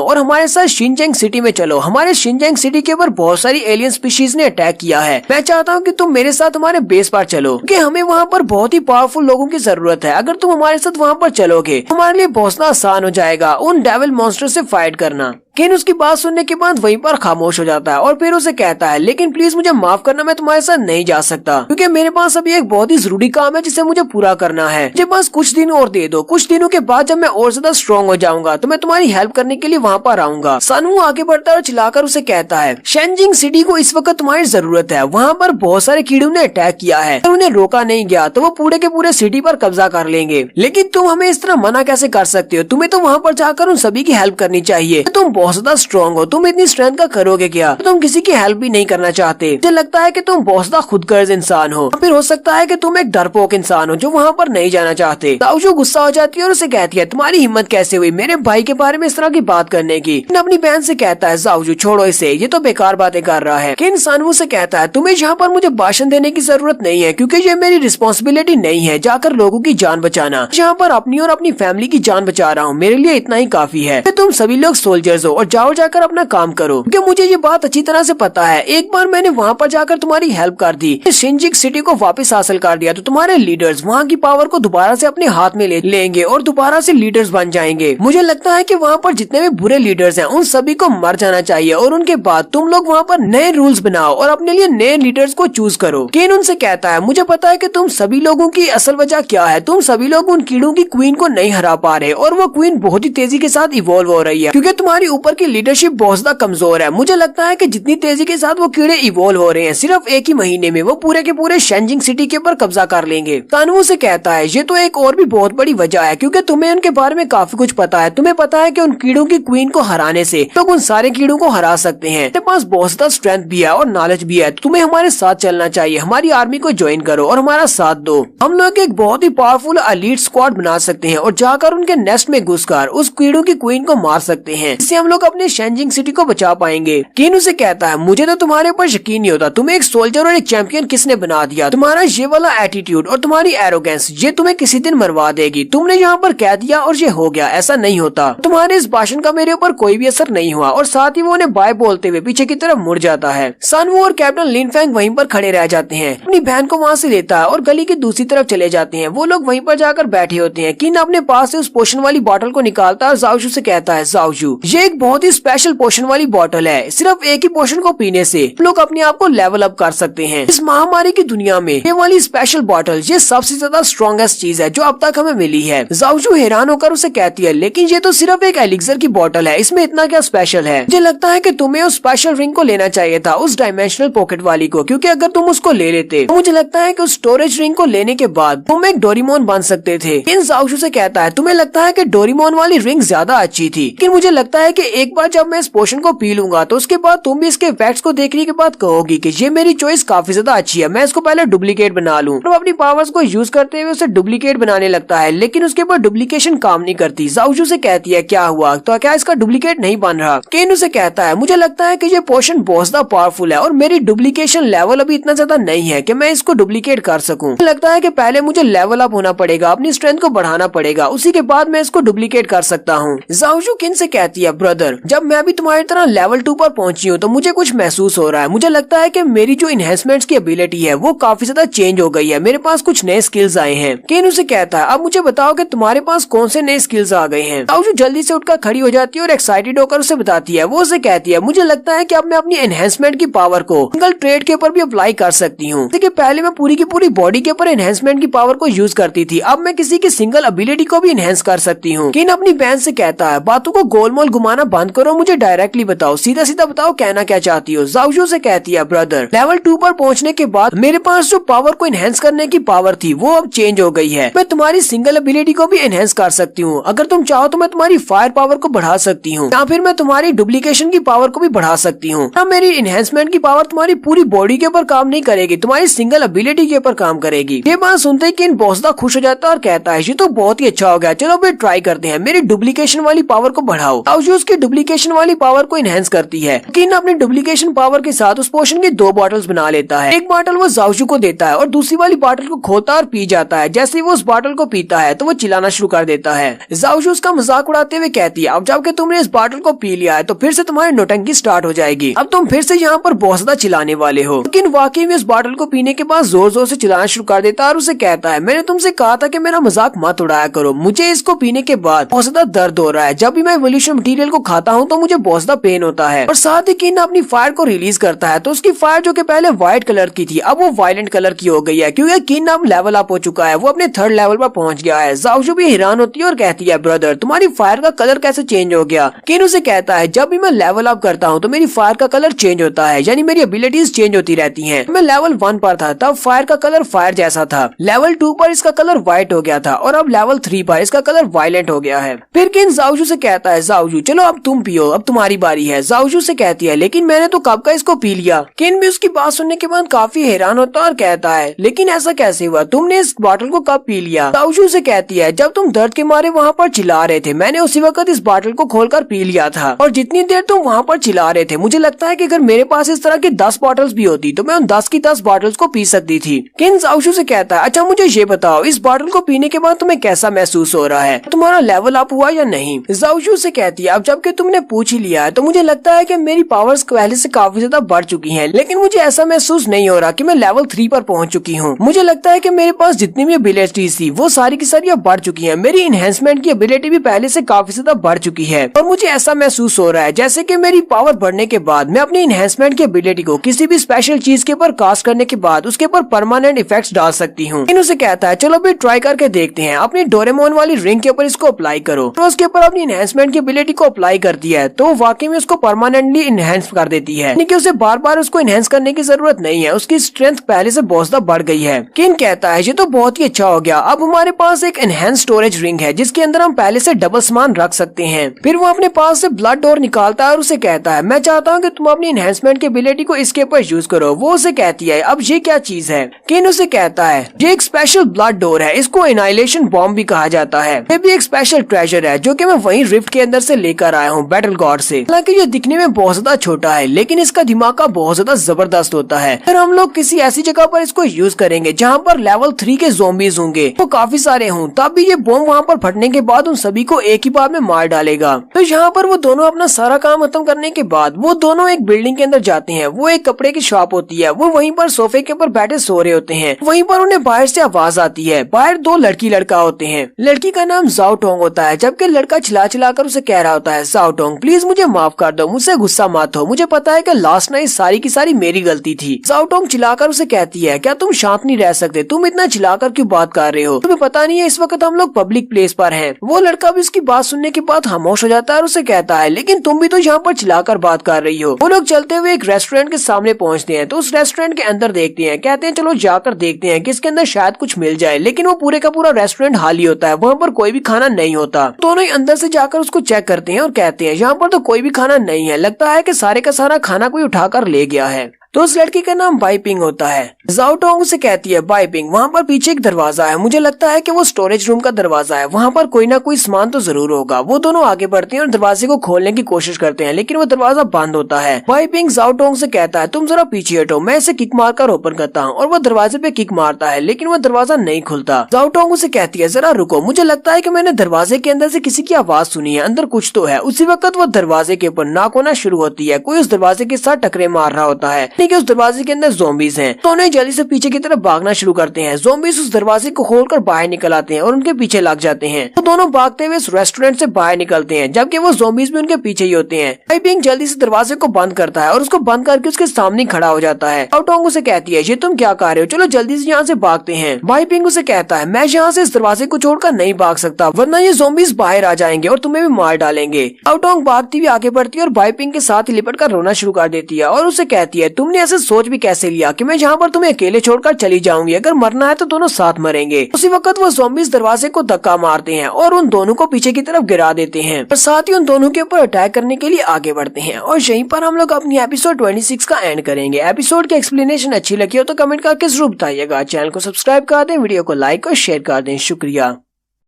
और हमारे साथ शिनजेंग सिटी में चलो। हमारे शिनजेंग सिटी के ऊपर बहुत सारी एलियन स्पीशीज ने अटैक किया है, मैं चाहता हूँ कि तुम मेरे साथ हमारे बेस पर चलो, क्योंकि हमें वहाँ पर बहुत ही पावरफुल लोगों की जरूरत है। अगर तुम हमारे साथ वहाँ पर चलोगे हमारे लिए पहुँचना आसान हो जाएगा उन डेविल मॉन्स्टर से फाइट करना। केन उसकी बात सुनने के बाद वहीं पर खामोश हो जाता है और फिर उसे कहता है लेकिन प्लीज मुझे माफ करना, मैं तुम्हारे साथ नहीं जा सकता, क्योंकि मेरे पास अभी एक बहुत ही जरूरी काम है जिसे मुझे पूरा करना है। मुझे बस कुछ दिन और दे दो, कुछ दिनों के बाद जब मैं और ज्यादा स्ट्रॉन्ग हो जाऊंगा तो मैं तुम्हारी हेल्प करने के लिए वहाँ पर आऊंगा। सनवू आगे बढ़ता है और चिल्लाकर उसे कहता है शेनजिंग सिटी को इस वक्त तुम्हारी जरूरत है, वहाँ पर बहुत सारे कीड़ों ने अटैक किया है, अगर उन्हें रोका नहीं गया तो वो पूरे के पूरे सिटी पर कब्जा कर लेंगे। लेकिन तुम हमें इस तरह मना कैसे कर सकते हो, तुम्हें तो वहाँ पर जाकर उन सभी की हेल्प करनी चाहिए, तुम बहुत ज्यादा स्ट्रॉन्ग हो, तुम इतनी स्ट्रेंथ का करोगे क्या, तुम किसी की हेल्प भी नहीं करना चाहते। मुझे लगता है कि तुम बहुत ज्यादा खुदगर्ज इंसान हो, फिर हो सकता है कि तुम एक डरपोक इंसान हो जो वहाँ पर नहीं जाना चाहते। जाओशू गुस्सा हो जाती है और उसे कहती है तुम्हारी हिम्मत कैसे हुई मेरे भाई के बारे में इस तरह की बात करने की। अपनी बहन से कहता है जाओशू छोड़ो इसे, ये तो बेकार बातें कर रहा है। किन सनवू से कहता है तुम्हें यहाँ पर मुझे भाषण देने की जरूरत नहीं है, क्योंकि ये मेरी रिस्पॉन्सिबिलिटी नहीं है जाकर लोगों की जान बचाना, यहाँ पर अपनी और अपनी फैमिली की जान बचा रहा हूँ, मेरे लिए इतना ही काफी है। तुम सभी लोग सोल्जर्स हो और जाओ जाकर अपना काम करो, क्योंकि मुझे ये बात अच्छी तरह से पता है एक बार मैंने वहाँ पर जाकर तुम्हारी हेल्प कर दी, शिनजिंग सिटी को वापस हासिल कर दिया तो तुम्हारे लीडर्स वहाँ की पावर को दोबारा से अपने हाथ में लेंगे और दोबारा से लीडर्स बन जाएंगे। मुझे लगता है कि वहाँ पर जितने भी बुरे लीडर्स हैं उन सभी को मर जाना चाहिए और उनके बाद तुम लोग वहाँ पर नए रूल्स बनाओ और अपने लिए नए लीडर्स को चूज करो। केन उनसे कहता है मुझे पता है कि तुम सभी लोगों की असल वजह क्या है, तुम सभी लोग उन कीड़ों की क्वीन को नहीं हरा पा रहे और वो क्वीन बहुत ही तेजी के साथ इवॉल्व हो रही है, क्योंकि तुम्हारी ऊपर की लीडरशिप बहुत ज्यादा कमजोर है। मुझे लगता है कि जितनी तेजी के साथ वो कीड़े इवॉल्व हो रहे हैं सिर्फ एक ही महीने में वो पूरे के पूरे शेनजिंग सिटी के ऊपर कब्जा कर लेंगे। सनवू से कहता है ये तो एक और भी बहुत बड़ी वजह है, क्योंकि तुम्हें उनके बारे में काफी कुछ पता है, तुम्हें पता है कि उन कीड़ों की क्वीन को हराने से लोग उन सारे कीड़ों को हरा सकते हैं, तेरे पास बहुत ज्यादा स्ट्रेंथ भी है और नॉलेज भी है, तुम्हें हमारे साथ चलना चाहिए, हमारी आर्मी को ज्वाइन करो और हमारा साथ दो। हम लोग एक बहुत ही पावरफुल एलीट स्क्वाड बना सकते हैं और जाकर उनके नेस्ट में घुसकर उस कीड़ों की क्वीन को मार सकते हैं, इससे हम लोग अपने शेनजिंग सिटी को बचा पाएंगे। केन उसे कहता है मुझे तो तुम्हारे ऊपर यकीन नहीं होता, तुम्हें एक सोल्जर और एक चैंपियन किसने बना दिया, तुम्हारा ये वाला एटीट्यूड और तुम्हारी एरोगेंस ये तुम्हें किसी दिन मरवा देगी। तुमने यहाँ पर कह दिया और ये हो गया, ऐसा नहीं होता। तुम्हारे इस भाषण का मेरे ऊपर कोई भी असर नहीं हुआ। और साथ ही वो उन्हें बाय बोलते हुए पीछे की तरफ मुड़ जाता है। सनवू और कैप्टन लिन फैंग वहीं पर खड़े रह जाते हैं, अपनी बहन को वहाँ से लेता है और गली की दूसरी तरफ चले जाते हैं। वो लोग वहीं पर जाकर बैठे होते हैं। किन अपने पास से उस पोशन वाली बोतल को निकालता है और जाओशू से कहता है जाओशू ये एक बहुत ही स्पेशल पोशन वाली बोतल है, सिर्फ एक ही पोशन को पीने से लोग अपने आप को लेवल अप कर सकते हैं। इस महामारी की दुनिया में ये वाली स्पेशल बोतल ये सबसे ज्यादा स्ट्रॉन्गेस्ट चीज है जो अब तक हमें मिली है। जाओशू हैरान होकर उसे कहती है लेकिन ये तो सिर्फ एक एलिक्सर की बोतल है, इसमें इतना क्या स्पेशल है। मुझे लगता है कि तुम्हें उस स्पेशल रिंग को लेना चाहिए था, उस डायमेंशनल पॉकेट वाली को, क्योंकि अगर तुम उसको ले लेते तो मुझे लगता है कि उस स्टोरेज रिंग को लेने के बाद तुम एक डोरेमोन बन सकते थे। इन जाओशू से कहता है तुम्हें लगता है कि डोरेमोन वाली रिंग ज्यादा अच्छी थी, लेकिन मुझे लगता है कि एक बार जब मैं इस पोशन को पी लूंगा तो उसके बाद तुम भी इसके इफेक्ट्स को देखने के बाद कहोगी कि ये मेरी चॉइस काफी ज्यादा अच्छी है, मैं इसको पहले डुप्लीकेट बना लूं। तो अपनी पावर्स को यूज करते हुए उसे डुप्लीकेट बनाने लगता है, लेकिन उसके ऊपर डुप्लीकेशन काम नहीं करती। जाओशू से कहती है क्या हुआ, तो क्या इसका डुप्लीकेट नहीं बन रहा। केन उसे कहता है मुझे लगता है कि ये पोशन बहुत ज्यादा पावरफुल है और मेरी डुप्लीकेशन लेवल अभी इतना ज्यादा नहीं है कि मैं इसको डुप्लीकेट कर सकूं। मुझे लगता है कि पहले मुझे लेवल अप होना पड़ेगा, अपनी स्ट्रेंथ को बढ़ाना पड़ेगा, उसी के बाद मैं इसको डुप्लीकेट कर सकता हूँ। जाओशू किन से कहती है ब्रदर जब मैं भी तुम्हारी तरह लेवल 2 पर पहुंची हूँ तो मुझे कुछ महसूस हो रहा है। मुझे लगता है कि मेरी जो इनहेंसमेंट्स की एबिलिटी है वो काफी ज्यादा चेंज हो गई है, मेरे पास कुछ नए स्किल्स आए हैं। केन उसे कहता है अब मुझे बताओ कि तुम्हारे पास कौन से नए स्किल्स आ गए हैं। जाओशू जल्दी से उठकर खड़ी हो जाती है और एक्साइटेड होकर उसे बताती है। वो उसे कहती है मुझे लगता है कि अब मैं अपनी एनहेंसमेंट की पावर को सिंगल ट्रेड के ऊपर भी अप्लाई कर सकती हूँ। पहले मैं पूरी की पूरी बॉडी के ऊपर एनहेंसमेंट की पावर को यूज करती थी, अब मैं किसी की सिंगल एबिलिटी को भी एनहेंस कर सकती हूँ। केन अपनी बहन से कहता है बातों को गोलमोल घुमाना बंद करो, मुझे डायरेक्टली बताओ, सीधा सीधा बताओ कहना क्या चाहती हो। जाओजू से कहती है ब्रदर, लेवल 2 पर पहुंचने के बाद मेरे पास जो पावर को एनहेंस करने की पावर थी वो अब चेंज हो गई है। मैं तुम्हारी सिंगल एबिलिटी को भी एनहेंस कर सकती हूँ। अगर तुम चाहो तो मैं तुम्हारी फायर पावर को बढ़ा सकती हूँ, या फिर मैं तुम्हारी डुप्लीकेशन की पावर को भी बढ़ा सकती हूँ। मेरी एनहेंसमेंट की पावर तुम्हारी पूरी बॉडी के ऊपर काम नहीं करेगी, तुम्हारी सिंगल एबिलिटी के ऊपर काम करेगी। ये बात सुनते ही किन बॉसदा खुश हो जाता है और कहता है ये तो बहुत ही अच्छा हो गया, चलो फिर ट्राई करते हैं, मेरी डुप्लीकेशन वाली पावर को बढ़ाओ। जाओजू उसकी डुप्लीकेशन वाली पावर को एनहेंस करती है। किन अपनी डुप्लीकेशन पावर के साथ उस पोशन की 2 बॉटल्स बना लेता है। एक बॉटल वो जाओजू को देता है और दूसरी वाली बॉटल को खोता और पी जाता है। जैसे ही वो उस बॉटल को पीता है तो वो चिल्लाना शुरू कर देता है। जाओजू उसका मजाक उड़ाते हुए कहती है अब जबकि तुमने इस बॉटल को पी लिया है तो फिर से तुम्हारी नौटंकी स्टार्ट हो जाएगी, अब तुम फिर से यहाँ पर बहुत ज्यादा चिल्लाने वाले हो। लेकिन वाकई में इस बॉटल को पीने के बाद जोर जोर से चिल्लाना शुरू कर देता है और उसे कहता है मैंने तुमसे कहा था कि मेरा मजाक मत उड़ाया करो, मुझे इसको पीने के बाद बहुत ज्यादा दर्द हो रहा है। जब भी मैं इवोल्यूशन मटेरियल को खाता हूँ तो मुझे बहुत ज्यादा पेन होता है। और साथ ही किन अपनी फायर को रिलीज करता है तो उसकी फायर जो कि पहले व्हाइट कलर की थी अब वो वायलेंट कलर की हो गई है, क्योंकि किन अब लेवल अप हो चुका है, वो अपने 3rd लेवल पर पहुंच गया है। जाओजू भी हैरान होती है और कहती है ब्रदर तुम्हारी फायर का कलर कैसे चेंज हो गया। किन उसे कहता है जब भी मैं लेवल अप करता हूँ तो मेरी फायर का कलर चेंज होता है, यानी मेरी एबिलिटीज चेंज होती रहती हैं। मैं लेवल 1 पर था तब फायर का कलर फायर जैसा था, लेवल 2 पर इसका कलर व्हाइट हो गया था और अब लेवल 3 पर इसका कलर वायलेंट हो गया है। फिर किन जाओजू से कहता है जाओजू चलो अब तुम पियो, अब तुम्हारी बारी है। जाओजू से कहती है लेकिन मैंने तो कब का इसको पी लिया। किन भी उसकी बात सुनने के बाद काफी हैरान होता है और कहता है लेकिन ऐसा कैसे हुआ, तुमने इस बॉटल को कब पी लिया। जाओजू से कहती है जब तुम दर्द के मारे वहाँ पर चिल्ला रहे थे मैंने उसी वक्त इस बॉटल को खोलकर पी लिया था, और जितनी देर तुम वहाँ पर चिल्ला रहे थे मुझे लगता है कि अगर मेरे पास इस तरह की 10 बॉटल्स भी होती तो मैं उन 10 की 10 बॉटल्स को पी सकती थी। किन जाओजू से कहता है अच्छा मुझे ये बताओ इस बॉटल को पीने के बाद तुम्हें कैसा महसूस हो रहा है, तुम्हारा लेवल अप हुआ या नहीं। जाओजू से कहती है अब जबकि तुमने पूछ ही लिया है तो मुझे लगता है कि मेरी पावर्स पहले से काफी ज्यादा बढ़ चुकी हैं, लेकिन मुझे ऐसा महसूस नहीं हो रहा कि मैं लेवल 3 पर पहुंच चुकी हूँ। मुझे लगता है कि मेरे पास जितनी भी एबिलिटीज थी वो सारी की सारी अब बढ़ चुकी हैं, मेरी इनहेंसमेंट की एबिलिटी भी पहले से काफी ज्यादा बढ़ चुकी है और मुझे ऐसा महसूस हो रहा है जैसे कि मेरी पावर बढ़ने के बाद मैं अपनी इनहेंसमेंट की एबिलिटी को किसी भी स्पेशल चीज के ऊपर कास्ट करने के बाद उसके ऊपर परमानेंट इफेक्ट्स डाल सकती हूँ। इन उसे कहता है चलो भी ट्राई करके देखते हैं, अपनी डोरेमोन वाली रिंग के ऊपर इसको अप्लाई करो। तो उसके ऊपर अपनी इनहेंसमेंट की एबिलिटी को अप्लाई करती है तो वाकई में उसको परमानेंटली इनहेंस कर देती है, यानी कि उसे बार बार उसको इनहेंस करने की जरूरत नहीं है, उसकी स्ट्रेंथ पहले से बहुत ज्यादा बढ़ गई है। किन कहता है ये तो बहुत ही अच्छा हो गया, अब हमारे पास एक एनहेंस स्टोरेज रिंग है जिसके अंदर हम पहले से डबल सामान रख सकते हैं। फिर वो अपने पास से ब्लड डोर निकालता है और उसे कहता है मैं चाहता हूँ कि तुम अपनी एनहेंसमेंट की एबिलिटी को इसके ऊपर यूज करो। वो उसे कहती है अब ये क्या चीज है। किन उसे कहता है ये एक स्पेशल ब्लड डोर है, इसको एनाइलेशन बॉम्ब भी कहा जाता है। ये भी एक स्पेशल ट्रेजर है जो कि मैं वही रिफ्ट के अंदर से लेकर आया हूँ बैटल गॉड से। हालांकि ये दिखने में बहुत ज्यादा छोटा है लेकिन इसका धमाका बहुत ज्यादा जबरदस्त होता है। फिर हम लोग किसी ऐसी जगह पर इसको यूज करेंगे जहाँ पर लेवल 3 के ज़ॉम्बीज होंगे, वो काफी सारे हों, तब भी ये बॉम्ब वहाँ पर फटने के बाद उन सभी को एक ही बार में मार डालेगा। तो यहाँ पर वो दोनों अपना सारा काम खत्म करने के बाद वो दोनों एक बिल्डिंग के अंदर जाते हैं। वो एक कपड़े की शॉप होती है, वो वहीं पर सोफे के ऊपर बैठे सो रहे होते हैं। वहीं पर उन्हें बाहर से आवाज आती है, बाहर 2 लड़की लड़का होते हैं। लड़की का नाम जाओ टोंग होता है जबकि लड़का चिल्ला चिल्ला कर उसे कह रहा होता है जाओ टोंग प्लीज मुझे माफ कर दो, मुझसे गुस्सा मत हो, मुझे पता है कि लास्ट नाइट सारी की सारी मेरी गलती थी। जाओ टोंग चिल्लाकर उसे कहती है क्या तुम शांत नहीं रह सकते, तुम इतना चिल्लाकर क्यों बात कर रहे हो, तुम्हें पता नहीं है इस वक्त हम लोग पब्लिक प्लेस पर हैं। वो लड़का भी उसकी बात सुनने के बाद खामोश हो जाता है और उसे कहता है लेकिन तुम भी तो यहाँ पर चिल्लाकर बात कर रही हो। वो लोग चलते हुए एक रेस्टोरेंट के सामने पहुँचते हैं तो उस रेस्टोरेंट के अंदर देखते हैं, कहते हैं चलो जाकर देखते हैं कि इसके अंदर शायद कुछ मिल जाए, लेकिन वो पूरे का पूरा रेस्टोरेंट खाली होता है, वहाँ पर कोई भी खाना नहीं होता। दोनों ही अंदर से जाकर उसको चेक करते हैं और कहते हैं यहाँ पर तो कोई भी खाना नहीं है, लगता है कि सारे का सारा खाना कोई उठाकर ले गया है। तो उस लड़की का नाम बाइपिंग होता है। जाओ टोंग उसे कहती है बाइपिंग वहाँ पर पीछे एक दरवाजा है, मुझे लगता है कि वो स्टोरेज रूम का दरवाजा है, वहाँ पर कोई ना कोई सामान तो जरूर होगा। वो दोनों आगे बढ़ते हैं और दरवाजे को खोलने की कोशिश करते हैं लेकिन वो दरवाजा बंद होता है। बाइपिंग जाओ टोंग से कहता है तुम जरा पीछे हटो, मैं इसे किक मारकर ओपन करता हूँ, और वो दरवाजे पे किक मारता है लेकिन वो दरवाजा नहीं खुलता। जाओ टोंग उसे कहती है जरा रुको, मुझे लगता है कि मैंने दरवाजे के अंदर से किसी की आवाज सुनी है, अंदर कुछ तो है। उसी वक्त वो दरवाजे के ऊपर नाक होना शुरू होती है, कोई उस दरवाजे के साथ टकरे मार रहा होता है कि उस दरवाजे के अंदर ज़ॉम्बीज हैं। तो उन्हें जल्दी से पीछे की तरफ भागना शुरू करते हैं। ज़ॉम्बीज उस दरवाजे को खोलकर बाहर निकल आते हैं और उनके पीछे लग जाते हैं। तो दोनों भागते हुए इस रेस्टोरेंट से बाहर निकलते हैं, जबकि वो ज़ॉम्बीज भी उनके पीछे ही होते हैं। भाई पिंग जल्दी से दरवाजे को बंद करता है और उसको बंद करके उसके सामने खड़ा हो जाता है। और टोंग उसे कहती है, ये तुम क्या कर रहे हो, चलो जल्दी से यहाँ से भागते हैं। भाई पिंग उसे कहता है, मैं यहाँ से इस दरवाजे को छोड़कर नहीं भाग सकता, वरना ये ज़ॉम्बीज बाहर आ जाएंगे और तुम्हें भी मार डालेंगे। अब टोंग भागती हुई आगे बढ़ती है और भाई पिंग के साथ ही लिपट कर रोना शुरू कर देती है और उसे कहती है, तुमने ऐसे सोच भी कैसे लिया कि मैं यहाँ पर तुम्हें अकेले छोड़कर चली जाऊंगी, अगर मरना है तो दोनों साथ मरेंगे। उसी वक्त वो ज़ॉम्बीज दरवाजे को धक्का मारते हैं और उन दोनों को पीछे की तरफ गिरा देते हैं और साथ ही उन दोनों के ऊपर अटैक करने के लिए आगे बढ़ते हैं। और यहीं पर हम लोग अपनी एपिसोड 26 का एंड करेंगे। एपिसोड की एक्सप्लेनेशन अच्छी लगी हो तो कमेंट करके जरूर बताइएगा। चैनल को सब्सक्राइब कर दें, वीडियो को लाइक और शेयर कर दें। शुक्रिया।